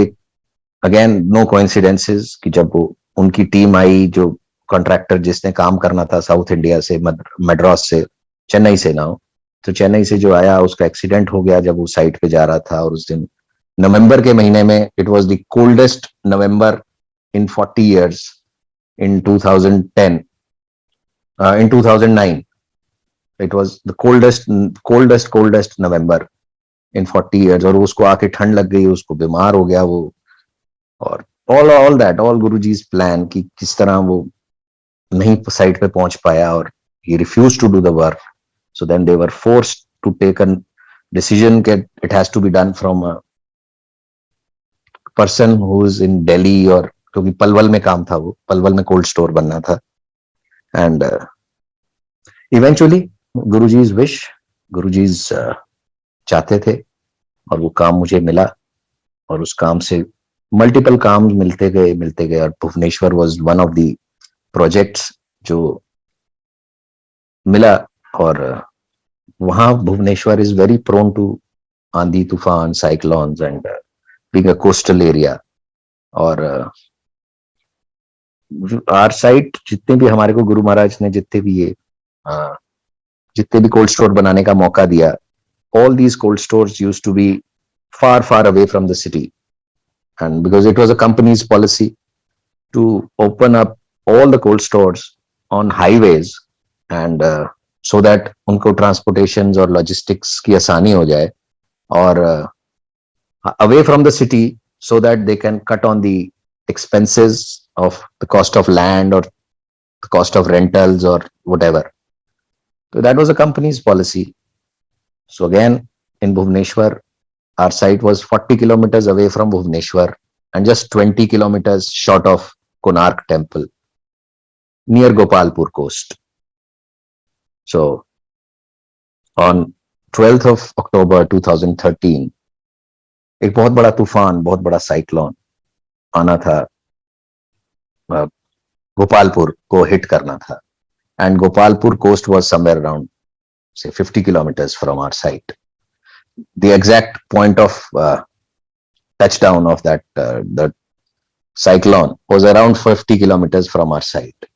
अगेन नो कोइंसिडेंसेस कि जब वो उनकी टीम आई, जो कॉन्ट्रैक्टर जिसने काम करना था साउथ इंडिया से, मद्रास से, चेन्नई से ना हो, तो चेन्नई से जो आया उसका एक्सीडेंट हो गया जब वो साइट पे जा रहा था. और उस दिन नवंबर के महीने में, it was the coldest November in 40 years in 2010, in 2009 it was the coldest November in 40 years. और उसको आके ठंड लग गई, उसको बीमार हो गया वो, और all गुरुजी's plan कि किस तरह वो नहीं साइट पे पहुंच पाया, और he refused to do the work. So then they were forced to take a decision that it has to be done from a person who is in Delhi or क्योंकि पलवल में काम था, वो पलवल में कोल्ड स्टोर बनना था। And eventually Guruji's wish, Guruji's चाहते थे, और वो काम मुझे मिला, और उस काम से मल्टीपल काम मिलते गए, और Bhubaneswar was one of the projects जो मिला। और वहां Bhubaneswar is very prone to आंधी तूफान, cyclones, and being a coastal area. और आर साइट, जितने भी हमारे को गुरु महाराज ने जितने भी कोल्ड स्टोर बनाने का मौका दिया, all these cold stores used to be far, far away from the city. And because it was a company's policy to open up all the cold stores on highways, and so that उनको transportations और logistics की आसानी हो जाए, और away from the city, so that they can cut on the expenses of the cost of land or the cost of rentals or whatever. So that was a company's policy. So again, in Bhubaneswar, our site was 40 kilometers away from Bhubaneswar and just 20 kilometers short of Konark Temple, near Gopalpur coast. So on 12th of October 2013, एक बहुत बड़ा तूफान, बहुत बड़ा cyclone आना था, गोपालपुर को hit करना था। And Gopalpur coast was somewhere around, say, 50 kilometers from our site. The exact point of touchdown of that cyclone was around 50 kilometers from our site.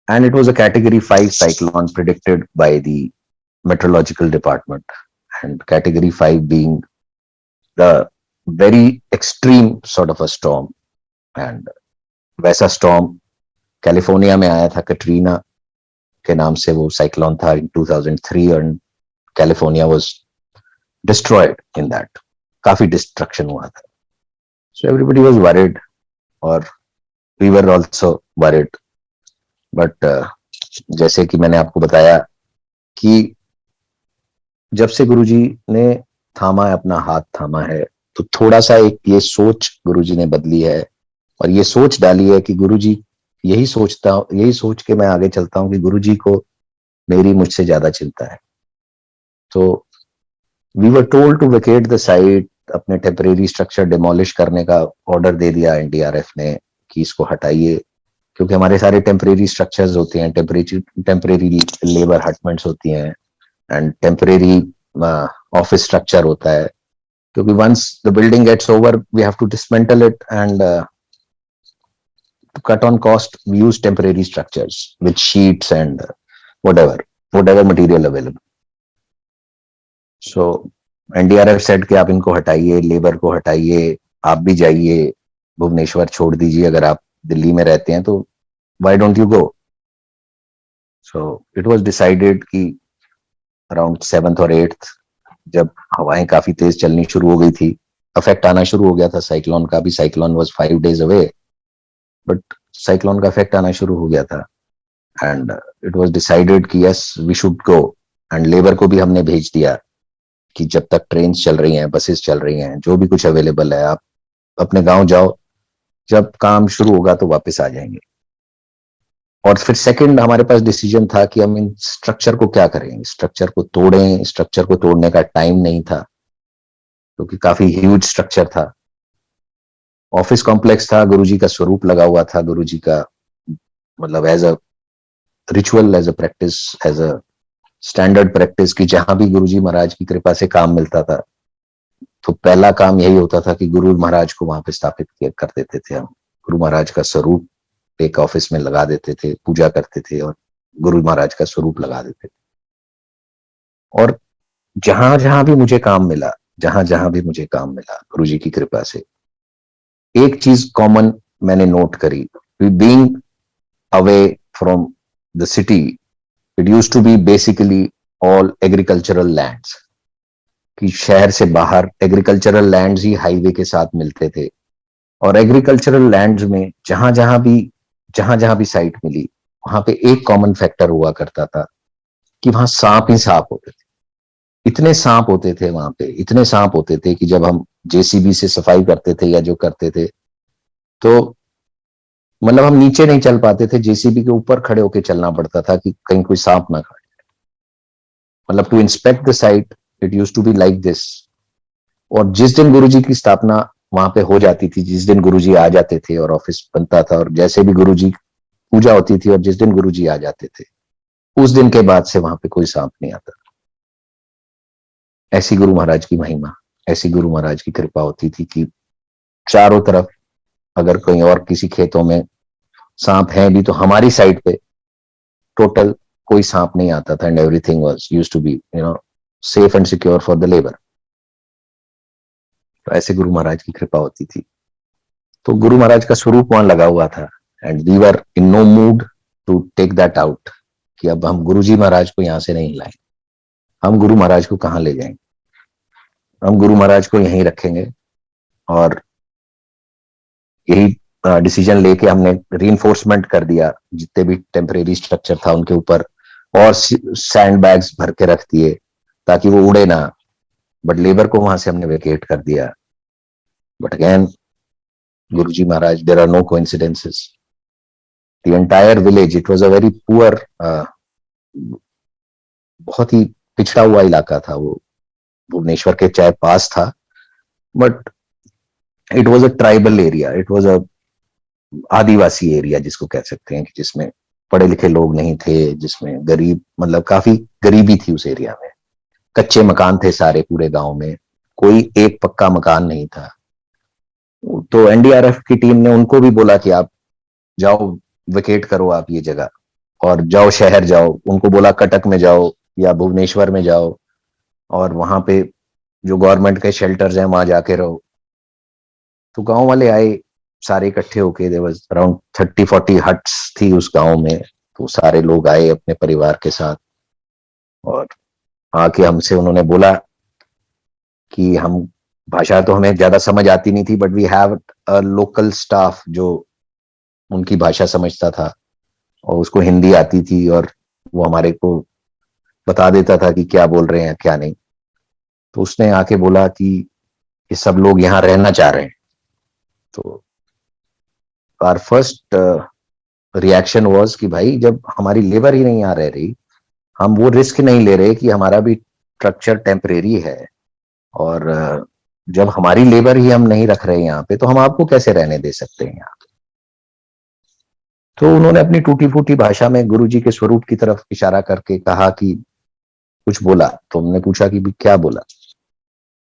And it was a category 5 cyclone predicted by the meteorological department. And category 5 being the very extreme sort of a storm. And वैसा storm California में आया था, कटरीना के नाम से वो cyclone था in 2003, and California was destroyed in that. काफी डिस्ट्रक्शन हुआ था. So everybody was worried, और we were also worried. But जैसे कि मैंने आपको बताया कि जब से गुरुजी ने अपना हाथ थामा है, तो थोड़ा सा एक ये सोच गुरुजी ने बदली है, और ये सोच डाली है कि गुरुजी यही सोच के मैं आगे चलता हूं कि गुरुजी को मुझसे ज्यादा चिंता है. तो we were told to vacate the site. अपने टेम्परेरी स्ट्रक्चर डिमोलिश करने का ऑर्डर दे दिया एनडीआरएफ ने कि इसको हटाइए, क्योंकि हमारे सारे टेम्परेरी स्ट्रक्चर्स होते हैं, टेम्परेरी लेबर हटमेंट्स होती हैं, एंड टेम्परेरी ऑफिस स्ट्रक्चर होता है, क्योंकि once the building gets over we have to dismantle it, and to cut on cost, we use temporary structures with sheets and whatever material available. So NDRF said कि आप इनको हटाइए, labour को हटाइए, आप भी जाइए, भुवनेश्वर छोड़ दीजिए, अगर आप दिल्ली में रहते हैं तो why don't you go? So it was decided कि around 7th or 8th, जब हवाएं काफी तेज चलनी शुरू हो गई थी, अफेक्ट आना शुरू हो गया था साइक्लोन का भी. Cyclone was 5 days away, but cyclone का इफेक्ट आना शुरू हो गया था, एंड इट वाज डिसाइडेड कि yes we should go. And labour को भी हमने भेज दिया कि जब तक ट्रेन चल रही हैं, बसेस चल रही हैं, जो भी कुछ अवेलेबल है, आप अपने गांव जाओ, जब काम शुरू होगा तो वापस आ जाएंगे. और फिर सेकंड हमारे पास डिसीजन था कि हम इन स्ट्रक्चर को क्या करें. स्ट्रक्चर को तोड़ें. स्ट्रक्चर को तोड़ने का टाइम नहीं था, क्योंकि काफी ह्यूज स्ट्रक्चर था. ऑफिस कॉम्प्लेक्स था, गुरुजी का स्वरूप लगा हुआ था, गुरुजी का मतलब as a ritual, as a practice, as a standard practice, कि जहां भी गुरुजी महाराज की कृपा से काम मिलता था तो पहला काम यही होता था कि गुरु महाराज को वहां पे स्थापित कर देते थे हम. गुरु महाराज का स्वरूप एक ऑफिस में लगा देते थे, पूजा करते थे और गुरु महाराज का स्वरूप लगा देते थे. और जहां जहां भी मुझे काम मिला, गुरुजी की कृपा से एक चीज कॉमन मैंने नोट करी. Being away from the city, it used to be basically all agricultural lands, कि शहर से बाहर एग्रीकल्चरल लैंड्स ही हाईवे के साथ मिलते थे. और एग्रीकल्चरल लैंड्स में जहां जहां भी साइट मिली, वहां पे एक कॉमन फैक्टर हुआ करता था कि वहां सांप ही सांप होते थे. इतने सांप होते थे वहां पे, इतने सांप होते थे कि जब हम जेसीबी से सफाई करते थे या जो करते थे, तो मतलब हम नीचे नहीं चल पाते थे, जेसीबी के ऊपर खड़े होके चलना पड़ता था कि कहीं कोई सांप ना खा जाए। मतलब to inspect the site it use to be like this. और जिस दिन गुरुजी की स्थापना वहां पे हो जाती थी, जिस दिन गुरुजी आ जाते थे और ऑफिस बनता था, और जैसे भी गुरुजी पूजा होती थी और जिस दिन गुरुजी आ जाते थे, उस दिन के बाद से वहां पे कोई सांप नहीं आता। ऐसी गुरु महाराज की महिमा, ऐसी गुरु महाराज की कृपा होती थी कि चारों तरफ, अगर कहीं और किसी खेतों में सांप है भी तो हमारी साइड पे टोटल कोई सांप नहीं आता था, and everything was used to be safe and secure for the labour. तो ऐसे गुरु महाराज की कृपा होती थी। तो गुरु महाराज का स्वरूप वहां लगा हुआ था, and we were in no mood to take that out कि अब हम गुरु जी महाराज को यहां से नहीं लाएं। हम गुरु महाराज को कहाँ ले जाएंगे? हम गुरु महाराज को यहीं रखेंगे। और यही डिसीजन लेके हमने रीइंफोर्समेंट कर दिया, जितने भी टेम्परेरी स्ट्रक्चर था उनके ऊपर और सैंड बैग्स भर के रख दिए ताकि वो उड़े ना। बट लेबर को वहां से हमने वेकेट कर दिया। But again Guruji Maharaj, there are no coincidences. The entire village, it was a very poor, बहुत ही पिछड़ा हुआ इलाका था वो, भुवनेश्वर के चाहे पास था, but it was a tribal area, it was a Adivasi area जिसको कह सकते हैं, कि जिसमें पढ़े लिखे लोग नहीं थे, जिसमें गरीब, मतलब काफी गरीबी थी उस एरिया में। कच्चे मकान थे सारे पूरे गांव में, कोई एक पक्का मकान नहीं था। तो एनडीआरएफ की टीम ने उनको भी बोला कि आप जाओ, वेकेट करो आप ये जगह और जाओ शहर जाओ। उनको बोला कटक में जाओ या भुवनेश्वर में जाओ और वहां पे जो गवर्नमेंट के शेल्टर्स हैं वहां जाके रहो। तो गांव वाले आए सारे इकट्ठे होके, देयर वाज अराउंड 30-40 हट्स थी उस गांव में। तो सारे लोग आए अपने परिवार के साथ और आके हमसे उन्होंने बोला कि हम, भाषा तो हमें ज्यादा समझ आती नहीं थी, but we have a local staff जो उनकी भाषा समझता था और उसको हिंदी आती थी, और वो हमारे को बता देता था कि क्या बोल रहे हैं क्या नहीं। तो उसने आके बोला कि ये सब लोग यहाँ रहना चाह रहे हैं। तो आवर फर्स्ट रिएक्शन वाज कि भाई, जब हमारी लेबर ही नहीं यहाँ रह रही, हम वो रिस्क नहीं ले रहे कि हमारा भी स्ट्रक्चर टेम्परेरी है, और जब हमारी लेबर ही हम नहीं रख रहे यहाँ पे, तो हम आपको कैसे रहने दे सकते हैं यहाँ पे? तो उन्होंने अपनी टूटी फूटी भाषा में गुरुजी के स्वरूप की तरफ इशारा करके कहा कि कुछ बोला। तो हमने पूछा कि भी क्या बोला?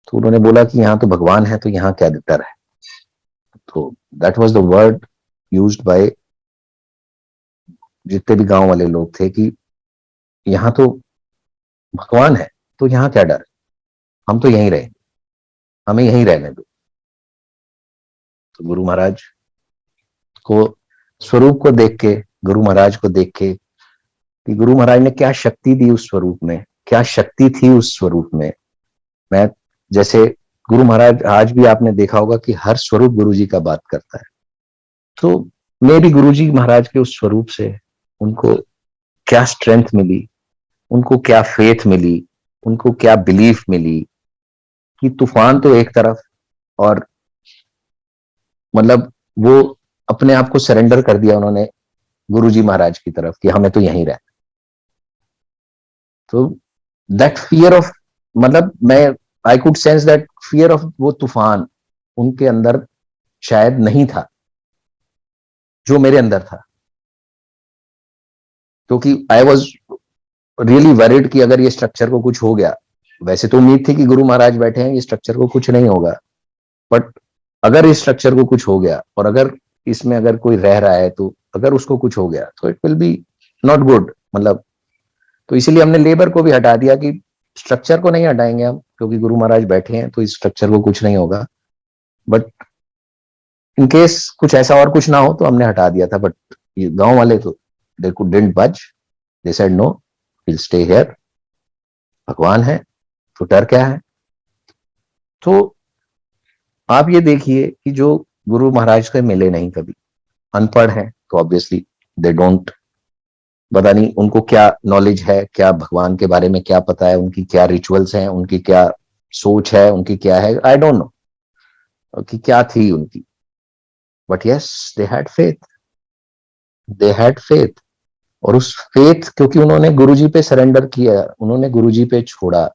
तो उन्होंने बोला कि यहाँ तो भगवान है, तो यहाँ क्या डर है? तो that was the word used by जितने भी गांव वाले लोग थे कि यहाँ तो भगवान है, तो यहाँ क्या डर है? हम तो यहीं रहेंगे, हमें यहीं रहने दो। तो गुरु महाराज को, स्वरूप को देख के, गुरु महाराज को देख के, कि गुरु महाराज ने क्या शक्ति दी उस स्वरूप में, क्या शक्ति थी उस स्वरूप में। मैं, जैसे गुरु महाराज, आज भी आपने देखा होगा कि हर स्वरूप गुरु जी का बात करता है। तो मैं भी गुरु जी महाराज के उस स्वरूप से उनको क्या स्ट्रेंथ मिली, उनको क्या फेथ मिली, उनको क्या बिलीफ मिली कि तूफान तो एक तरफ, और मतलब वो अपने आप को सरेंडर कर दिया उन्होंने गुरु जी महाराज की तरफ कि हमें तो यहीं रहना। तो दैट फियर ऑफ, मतलब मैं, I could sense that fear of वो तूफान उनके अंदर शायद नहीं था जो मेरे अंदर था। क्योंकि आई वॉज रियली वरिड कि अगर ये स्ट्रक्चर को कुछ हो गया, वैसे तो उम्मीद थी कि गुरु महाराज बैठे हैं, ये स्ट्रक्चर को कुछ नहीं होगा, बट अगर इस स्ट्रक्चर को कुछ हो गया और अगर इसमें अगर कोई रह रहा है, तो अगर उसको कुछ हो गया तो it will be not good. मतलब तो इसीलिए हमने लेबर को भी हटा दिया कि स्ट्रक्चर को नहीं हटाएंगे हम, क्योंकि गुरु महाराज बैठे हैं तो इस स्ट्रक्चर को कुछ नहीं होगा। बट इन केस कुछ ऐसा और कुछ ना हो तो हमने हटा दिया था। बट ये गांव वाले तो they didn't budge, they said no, will stay here, भगवान है तो डर क्या है। तो आप ये देखिए कि जो गुरु महाराज से मिले नहीं कभी, अनपढ़ हैं, तो ऑब्वियसली दे डोंट, पता नहीं उनको क्या नॉलेज है, क्या भगवान के बारे में क्या पता है, उनकी क्या रिचुअल्स हैं, उनकी क्या सोच है, उनकी क्या है, आई डोंट नो कि क्या थी उनकी। But yes, they had faith, they had faith. और उस फेथ, क्योंकि उन्होंने गुरुजी पे सरेंडर किया, उन्होंने गुरुजी पे छोड़ा,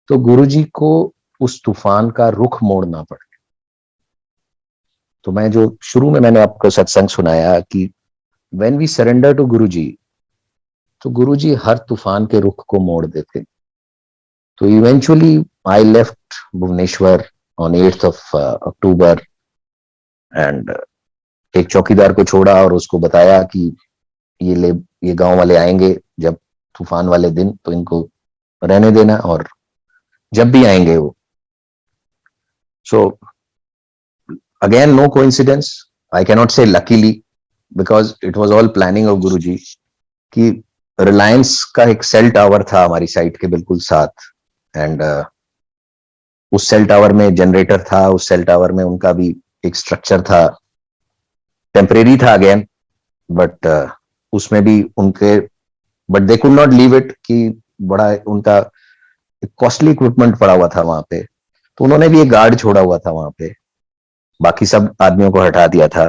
तो गुरुजी को उस तूफान का रुख मोड़ना पड़ा। तो मैं जो शुरू में मैंने आपको सत्संग सुनाया कि व्हेन वी सरेंडर टू गुरुजी, तो गुरुजी हर तूफान के रुख को मोड़ देते। तो eventually I left Bhubaneswar on 8th of October, and एक चौकीदार को छोड़ा और उसको बताया कि ये गांव वाले आएंगे जब तूफान वाले दिन, तो इनको रहने देना, और जब भी आएंगे वो। So again no coincidence, I cannot say luckily, because it was all planning of Guruji, कि रिलायंस का एक सेल टावर था हमारी साइट के बिल्कुल साथ, एंड उस सेल टावर में जनरेटर था, उस सेल टावर में उनका भी एक स्ट्रक्चर था, टेम्परेरी था अगेन, बट उसमें भी उनके, but they could not leave it, कि बड़ा उनका कॉस्टली इक्विपमेंट पड़ा हुआ था वहां पे, तो उन्होंने भी एक गार्ड छोड़ा हुआ था वहां पे, बाकी सब आदमियों को हटा दिया था।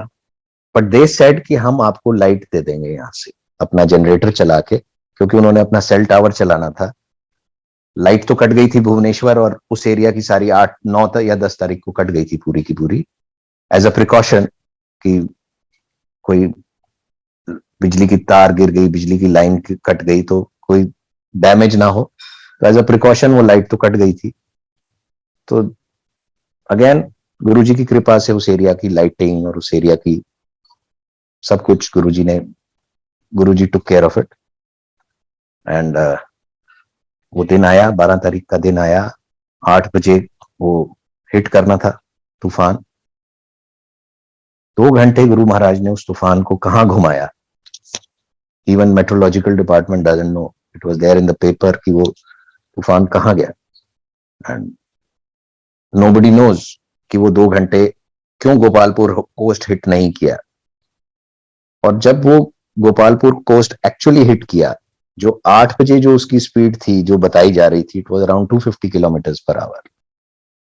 बट दे सेड कि हम आपको लाइट दे देंगे यहाँ से अपना जनरेटर चला के, क्योंकि उन्होंने अपना सेल टावर चलाना था। लाइट तो कट गई थी भुवनेश्वर और उस एरिया की सारी, 8 9 या 10 तारीख को कट गई थी पूरी की पूरी, एज अ प्रिकॉशन, कि कोई बिजली की तार गिर गई, बिजली की लाइन कट गई तो कोई डैमेज ना हो, तो एज अ प्रिकॉशन वो लाइट तो कट गई थी। तो अगेन गुरुजी की कृपा से उस एरिया की लाइटिंग और उस एरिया की सब कुछ Guruji took care of it. And वो दिन आया, 12 तारीख का दिन आया, 8 बजे वो हिट करना था तूफान। 2 घंटे गुरु महाराज ने उस तूफान को कहाँ घुमाया, even meteorological department doesn't know, it was there in the paper कि वो तूफान कहाँ गया, एंड नोबडी नोज कि वो 2 घंटे क्यों गोपालपुर कोस्ट हिट नहीं किया। और जब वो गोपालपुर कोस्ट एक्चुअली हिट किया, जो 8 बजे जो उसकी स्पीड थी जो बताई जा रही थी, it was around 250 kilometre per hour,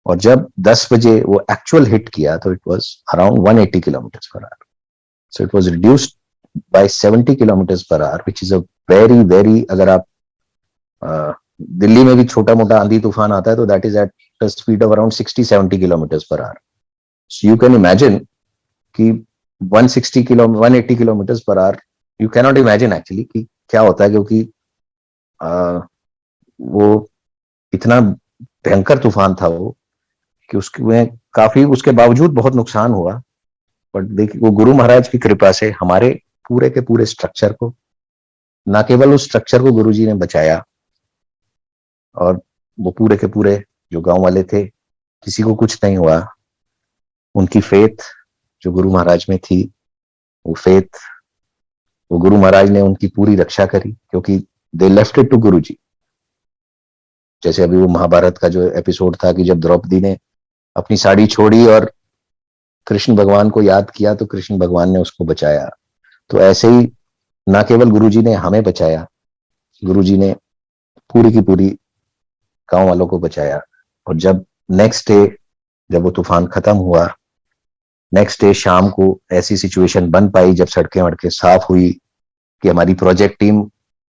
और जब 10 बजे वो एक्चुअल हिट किया तो it was around 180 kilometre per hour. So it was reduced by 70 kilometre per hour, which is a very very, अगर आप दिल्ली में भी छोटा मोटा आंधी तूफान आता है तो that is at the speed of around 60-70 kilometre per hour. So you can imagine कि 180 kilometre per hour, you cannot imagine actually कि क्या होता है, क्योंकि वो इतना भयंकर तूफान था वो, कि उसके में काफी, उसके बावजूद बहुत नुकसान हुआ। बट देखिए, वो गुरु महाराज की कृपा से हमारे पूरे के पूरे स्ट्रक्चर को, ना केवल उस स्ट्रक्चर को गुरुजी ने बचाया, और वो पूरे के पूरे जो गांव वाले थे किसी को कुछ नहीं हुआ। उनकी फेथ जो गुरु महाराज में थी, वो फेथ, वो गुरु महाराज ने उनकी पूरी रक्षा करी, क्योंकि दे लेफ्ट इट टू गुरुजी। जैसे अभी वो महाभारत का जो एपिसोड था कि जब द्रौपदी ने अपनी साड़ी छोड़ी और कृष्ण भगवान को याद किया तो कृष्ण भगवान ने उसको बचाया, तो ऐसे ही ना केवल गुरुजी ने हमें बचाया, गुरुजी ने पूरी की पूरी गांव वालों को बचाया। और जब नेक्स्ट डे जब वो तूफान खत्म हुआ, नेक्स्ट डे शाम को ऐसी सिचुएशन बन पाई जब सड़कें वड़कें साफ हुई, कि हमारी प्रोजेक्ट टीम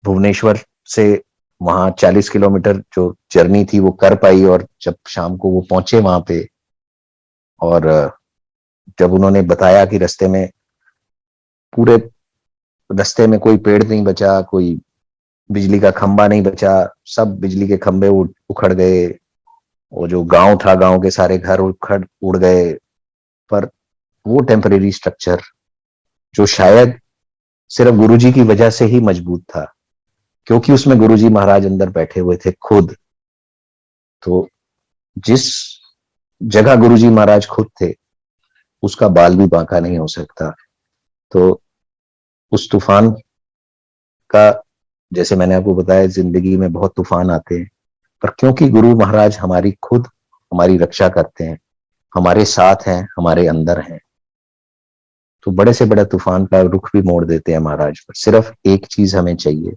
भुवनेश्वर से वहां 40 किलोमीटर जो जर्नी थी वो कर पाई, और जब शाम को वो पहुंचे वहां पे, और जब उन्होंने बताया कि रास्ते में, पूरे रास्ते में कोई पेड़ नहीं बचा, कोई बिजली का खंबा नहीं बचा, सब बिजली के खंबे उखड़ गए, वो जो गांव था, गांव के सारे घर उड़ गए। पर वो टेम्परेरी स्ट्रक्चर जो शायद सिर्फ गुरुजी की वजह से ही मजबूत था, क्योंकि उसमें गुरुजी महाराज अंदर बैठे हुए थे खुद, तो जिस जगह गुरुजी महाराज खुद थे उसका बाल भी बांका नहीं हो सकता। तो उस तूफान का, जैसे मैंने आपको बताया, जिंदगी में बहुत तूफान आते हैं, पर क्योंकि गुरु महाराज हमारी खुद हमारी रक्षा करते हैं, हमारे साथ हैं, हमारे अंदर हैं, तो बड़े से बड़ा तूफान का रुख भी मोड़ देते हैं महाराज। पर सिर्फ एक चीज हमें चाहिए,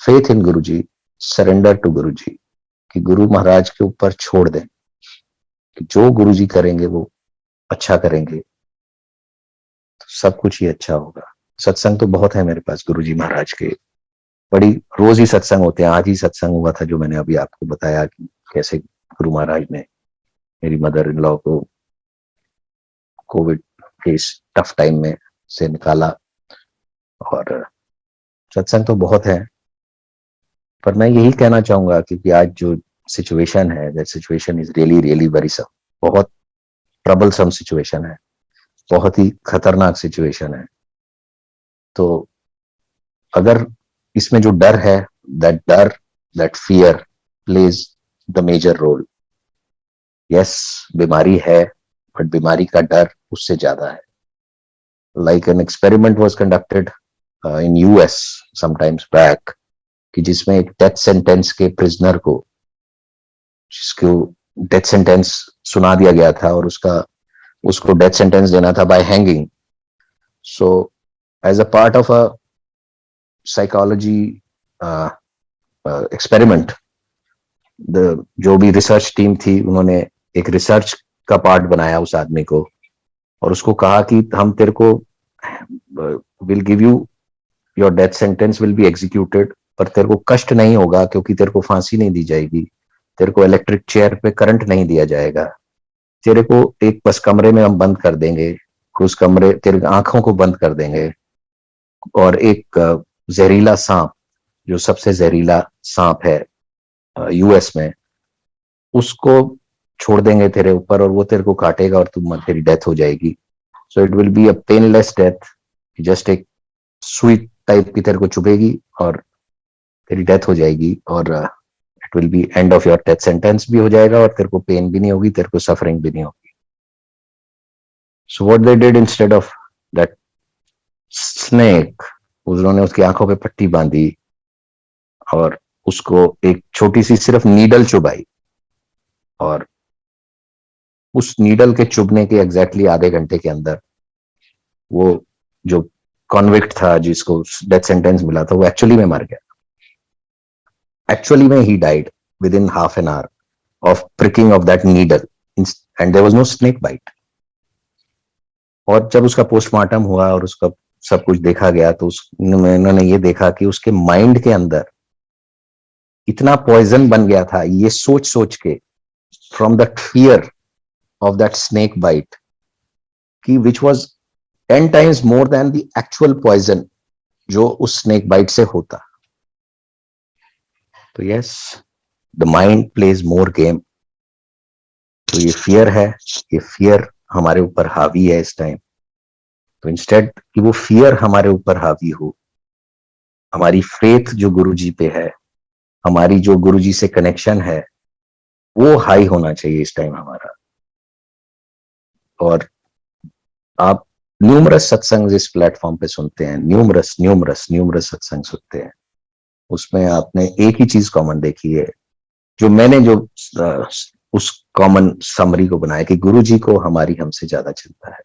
faith in Guruji, surrender to Guruji, कि गुरु महाराज के ऊपर छोड़ दें कि जो गुरुजी करेंगे वो अच्छा करेंगे, सब कुछ ही अच्छा होगा। सत्संग तो बहुत है मेरे पास गुरुजी महाराज के, बड़ी रोज ही सत्संग होते हैं। आज ही सत्संग हुआ था जो मैंने अभी आपको बताया कि कैसे गुरु महाराज ने मेरी मदर इन लॉ को कोविड के इस टफ टाइम में से निकाला। और सत्संग तो बहुत है, पर मैं यही कहना चाहूंगा क्योंकि आज जो सिचुएशन है, that situation is really really very some, बहुत ट्रबलसम सिचुएशन है, बहुत ही खतरनाक सिचुएशन है। तो अगर इसमें जो डर है, that fear plays the major role. Yes, बीमारी है, बट बीमारी का डर उससे ज्यादा है। Like an experiment was conducted in US sometimes back, कि जिसमें एक डेथ सेंटेंस के प्रिजनर को, जिसको डेथ सेंटेंस सुना दिया गया था और उसको डेथ सेंटेंस देना था by hanging. So as a part of a psychology experiment, जो भी रिसर्च टीम थी उन्होंने एक रिसर्च का पार्ट बनाया उस आदमी को, और उसको कहा कि हम तेरे को will give you your death sentence will be executed, पर तेरे को कष्ट नहीं होगा क्योंकि तेरे को फांसी नहीं दी जाएगी, तेरे को इलेक्ट्रिक चेयर पे करंट नहीं दिया जाएगा, तेरे को एक बस कमरे में हम बंद कर देंगे, उस कमरे तेरे आंखों को बंद कर देंगे, और एक जहरीला सांप, जो सबसे जहरीला सांप है यूएस में, उसको छोड़ देंगे तेरे ऊपर और वो तेरे को काटेगा और तेरी डेथ हो जाएगी। So it will be a painless death, just एक सुई टाइप की तेरे को चुभेगी और तेरी डेथ हो जाएगी, और it will be end of your death sentence भी हो जाएगा और तेरे को पेन भी नहीं होगी, तेरे को सफरिंग भी नहीं होगी। So what they did instead of that snake, उन्होंने उसकी आंखों पे पट्टी बांधी और उसको एक छोटी सी सिर्फ नीडल चुभाई, और उस नीडल के चुभने के एग्जैक्टली आधे घंटे के अंदर वो जो कॉन्विक्ट था, जिसको डेथ सेंटेंस मिला था, वो एक्चुअली में मर गया। एक्चुअली में he died within half an hour of pricking of that needle, and there was no snake bite. और जब उसका पोस्टमार्टम हुआ और उसका सब कुछ देखा गया, तो उन्होंने ये देखा कि उसके माइंड के अंदर इतना पॉइजन बन गया था, ये सोच सोच के, from the fear of that snake bite, कि which was 10 times more than the actual poison जो उस स्नेक बाइट से होता। तो yes, the mind plays more game. तो ये फियर है, ये फियर हमारे ऊपर हावी है इस टाइम। तो इंस्टेड कि वो फियर हमारे ऊपर हावी हो, हमारी फेथ जो गुरुजी पे है, हमारी जो गुरुजी से कनेक्शन है, वो हाई होना चाहिए इस टाइम हमारा। और आप न्यूमरस सत्संग इस प्लेटफॉर्म पे सुनते हैं, न्यूमरस न्यूमरस न्यूमरस सत्संग सुनते हैं, उसमें आपने एक ही चीज कॉमन देखी है, जो मैंने जो उस कॉमन समरी को बनाया, कि गुरुजी को हमारी हमसे ज्यादा चिंता है।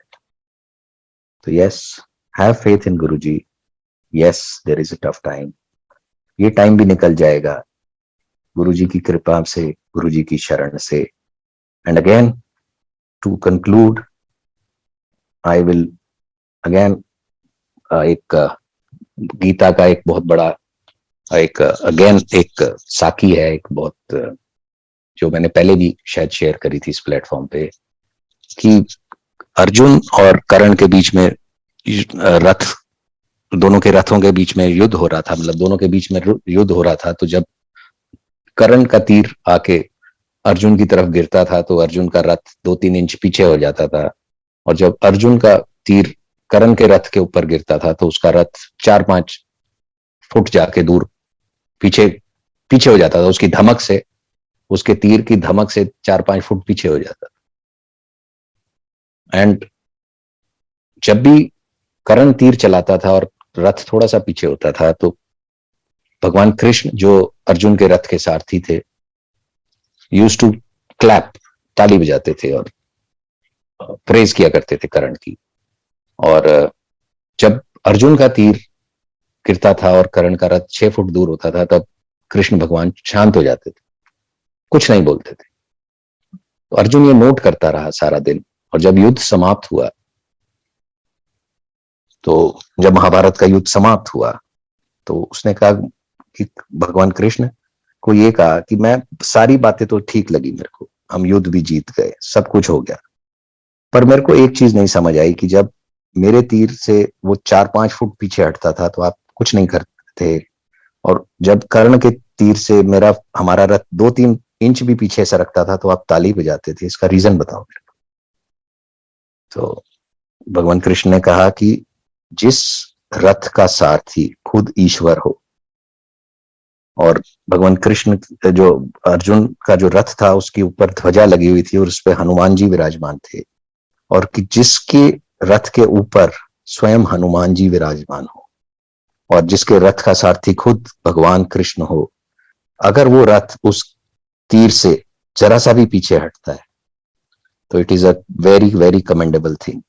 तो yes, have faith in Guruji. Yes, there is a tough time, ये टाइम भी निकल जाएगा गुरुजी की कृपा से, गुरुजी की शरण से। And again to conclude, I will again एक गीता का एक बहुत बड़ा एक अगेन एक साखी है, एक बहुत जो मैंने पहले भी शायद शेयर करी थी इस प्लेटफॉर्म पे, कि अर्जुन और कर्ण के बीच में रथ, दोनों के रथों के बीच में युद्ध हो रहा था, मतलब दोनों के बीच में युद्ध हो रहा था। तो जब कर्ण का तीर आके अर्जुन की तरफ गिरता था तो अर्जुन का रथ 2-3 इंच पीछे हो जाता था, और जब अर्जुन का तीर कर्ण के रथ के ऊपर गिरता था तो उसका रथ 4-5 फुट जाके दूर पीछे पीछे हो जाता था, उसकी धमक से, उसके तीर की धमक से 4-5 फुट पीछे हो जाता था। एंड जब भी कर्ण तीर चलाता था और रथ थोड़ा सा पीछे होता था, तो भगवान कृष्ण जो अर्जुन के रथ के सारथी थे, यूज्ड टू क्लैप, ताली बजाते थे और प्रेज किया करते थे कर्ण की। और जब अर्जुन का तीर गिरता था और कर्ण का रथ 6 फुट दूर होता था, तब कृष्ण भगवान शांत हो जाते थे, कुछ नहीं बोलते थे। तो अर्जुन ये नोट करता रहा सारा दिन, और जब युद्ध समाप्त हुआ तो जब महाभारत का युद्ध समाप्त हुआ तो उसने कहा कि भगवान कृष्ण को ये कहा कि मैं सारी बातें तो ठीक लगी मेरे को, हम युद्ध भी जीत गए, सब कुछ हो गया, पर मेरे को एक चीज नहीं समझ आई कि जब मेरे तीर से वो 4-5 फुट पीछे हटता था तो आप कुछ नहीं करते थे, और जब कर्ण के तीर से हमारा रथ 2-3 इंच भी पीछे सरकता था तो आप ताली बजाते थे, इसका रीजन बताओ मेरे को। तो भगवान कृष्ण ने कहा कि जिस रथ का सारथी खुद ईश्वर हो, और भगवान कृष्ण जो अर्जुन का जो रथ था उसके ऊपर ध्वजा लगी हुई थी और उस पर हनुमान जी विराजमान थे, और कि जिसके रथ के ऊपर स्वयं हनुमान जी विराजमान हो और जिसके रथ का सारथी खुद भगवान कृष्ण हो, अगर वो रथ उस तीर से जरा सा भी पीछे हटता है तो it is a very very commendable thing.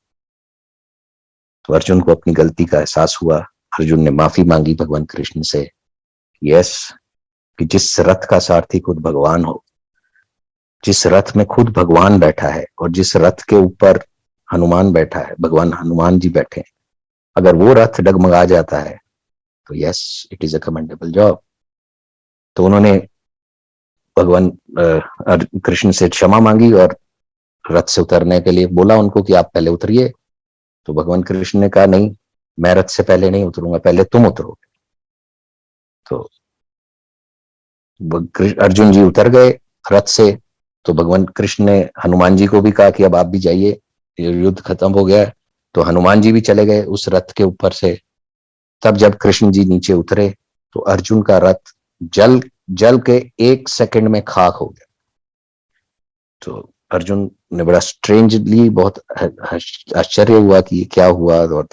तो अर्जुन को अपनी गलती का एहसास हुआ, अर्जुन ने माफी मांगी भगवान कृष्ण से। यस, कि जिस रथ का सारथी खुद भगवान हो, जिस रथ में खुद भगवान बैठा है और जिस रथ के ऊपर हनुमान बैठा है, भगवान हनुमान जी बैठे हैं, अगर वो रथ डगमगा जाता है तो yes, it is a commendable job. तो उन्होंने भगवान कृष्ण से क्षमा मांगी और रथ से उतरने के लिए बोला उनको कि आप पहले उतरिए। तो भगवान कृष्ण ने कहा नहीं, मैं रथ से पहले नहीं उतरूंगा, पहले तुम उतरोगे। तो अर्जुन जी उतर गए रथ से। तो भगवान कृष्ण ने हनुमान जी को भी कहा कि अब आप भी जाइए, युद्ध खत्म हो गया। तो हनुमान जी भी चले गए उस रथ के ऊपर से। तब जब कृष्ण जी नीचे उतरे तो अर्जुन का रथ जल जल के 1 सेकंड में खाक हो गया। तो अर्जुन ने बड़ा स्ट्रेंजली, बहुत आश्चर्य हुआ कि ये क्या हुआ, और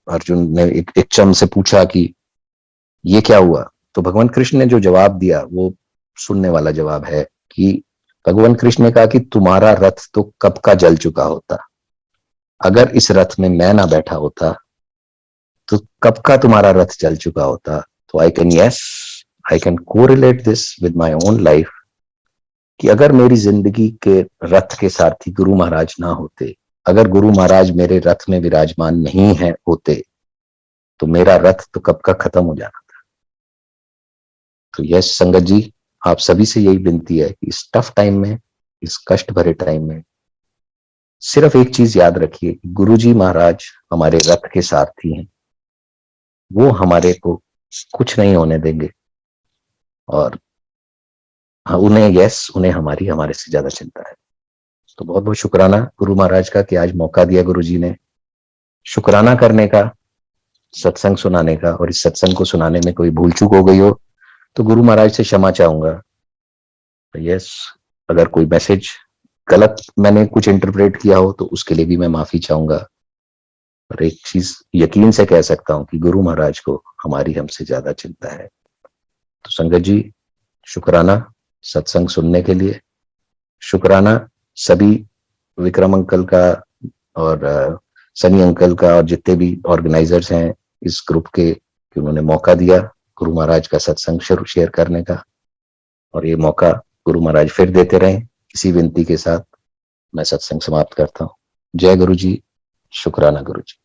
अर्जुन ने एक चम से पूछा कि ये क्या हुआ। तो भगवान कृष्ण ने जो जवाब दिया वो सुनने वाला जवाब है कि भगवान कृष्ण ने कहा कि तुम्हारा रथ तो कब का जल चुका होता, अगर इस रथ में मैं ना बैठा होता तो कब का तुम्हारा रथ जल चुका होता। तो I can correlate this with my own life, कि अगर मेरी जिंदगी के रथ के सारथी गुरु महाराज ना होते, अगर गुरु महाराज मेरे रथ में विराजमान नहीं है होते, तो मेरा रथ तो कब का खत्म हो जाना था। तो यस संगत जी, आप सभी से यही विनती है कि इस टफ टाइम में, इस कष्ट भरे टाइम में सिर्फ एक चीज याद रखिए, गुरु जी महाराज हमारे रथ के सारथी हैं, वो हमारे को कुछ नहीं होने देंगे, और उन्हें हमारे से ज्यादा चिंता है। तो बहुत बहुत शुक्राना गुरु महाराज का कि आज मौका दिया गुरु जी ने शुक्राना करने का, सत्संग सुनाने का, और इस सत्संग को सुनाने में कोई भूल चूक हो गई हो तो गुरु महाराज से क्षमा चाहूंगा। यस, अगर कोई मैसेज गलत मैंने कुछ इंटरप्रेट किया हो तो उसके लिए भी मैं माफी चाहूंगा। और एक चीज यकीन से कह सकता हूं कि गुरु महाराज को हमारी हमसे ज्यादा चिंता है। तो संगत जी, शुक्राना सत्संग सुनने के लिए, शुक्राना सभी विक्रम अंकल का और सनी अंकल का और जितने भी ऑर्गेनाइजर्स हैं इस ग्रुप के, कि उन्होंने मौका दिया गुरु महाराज का सत्संग शेयर करने का। और ये मौका गुरु महाराज फिर देते रहें। इसी विनती के साथ मैं सत्संग समाप्त करता हूँ। जय गुरु जी, शुक्राना गुरु जी।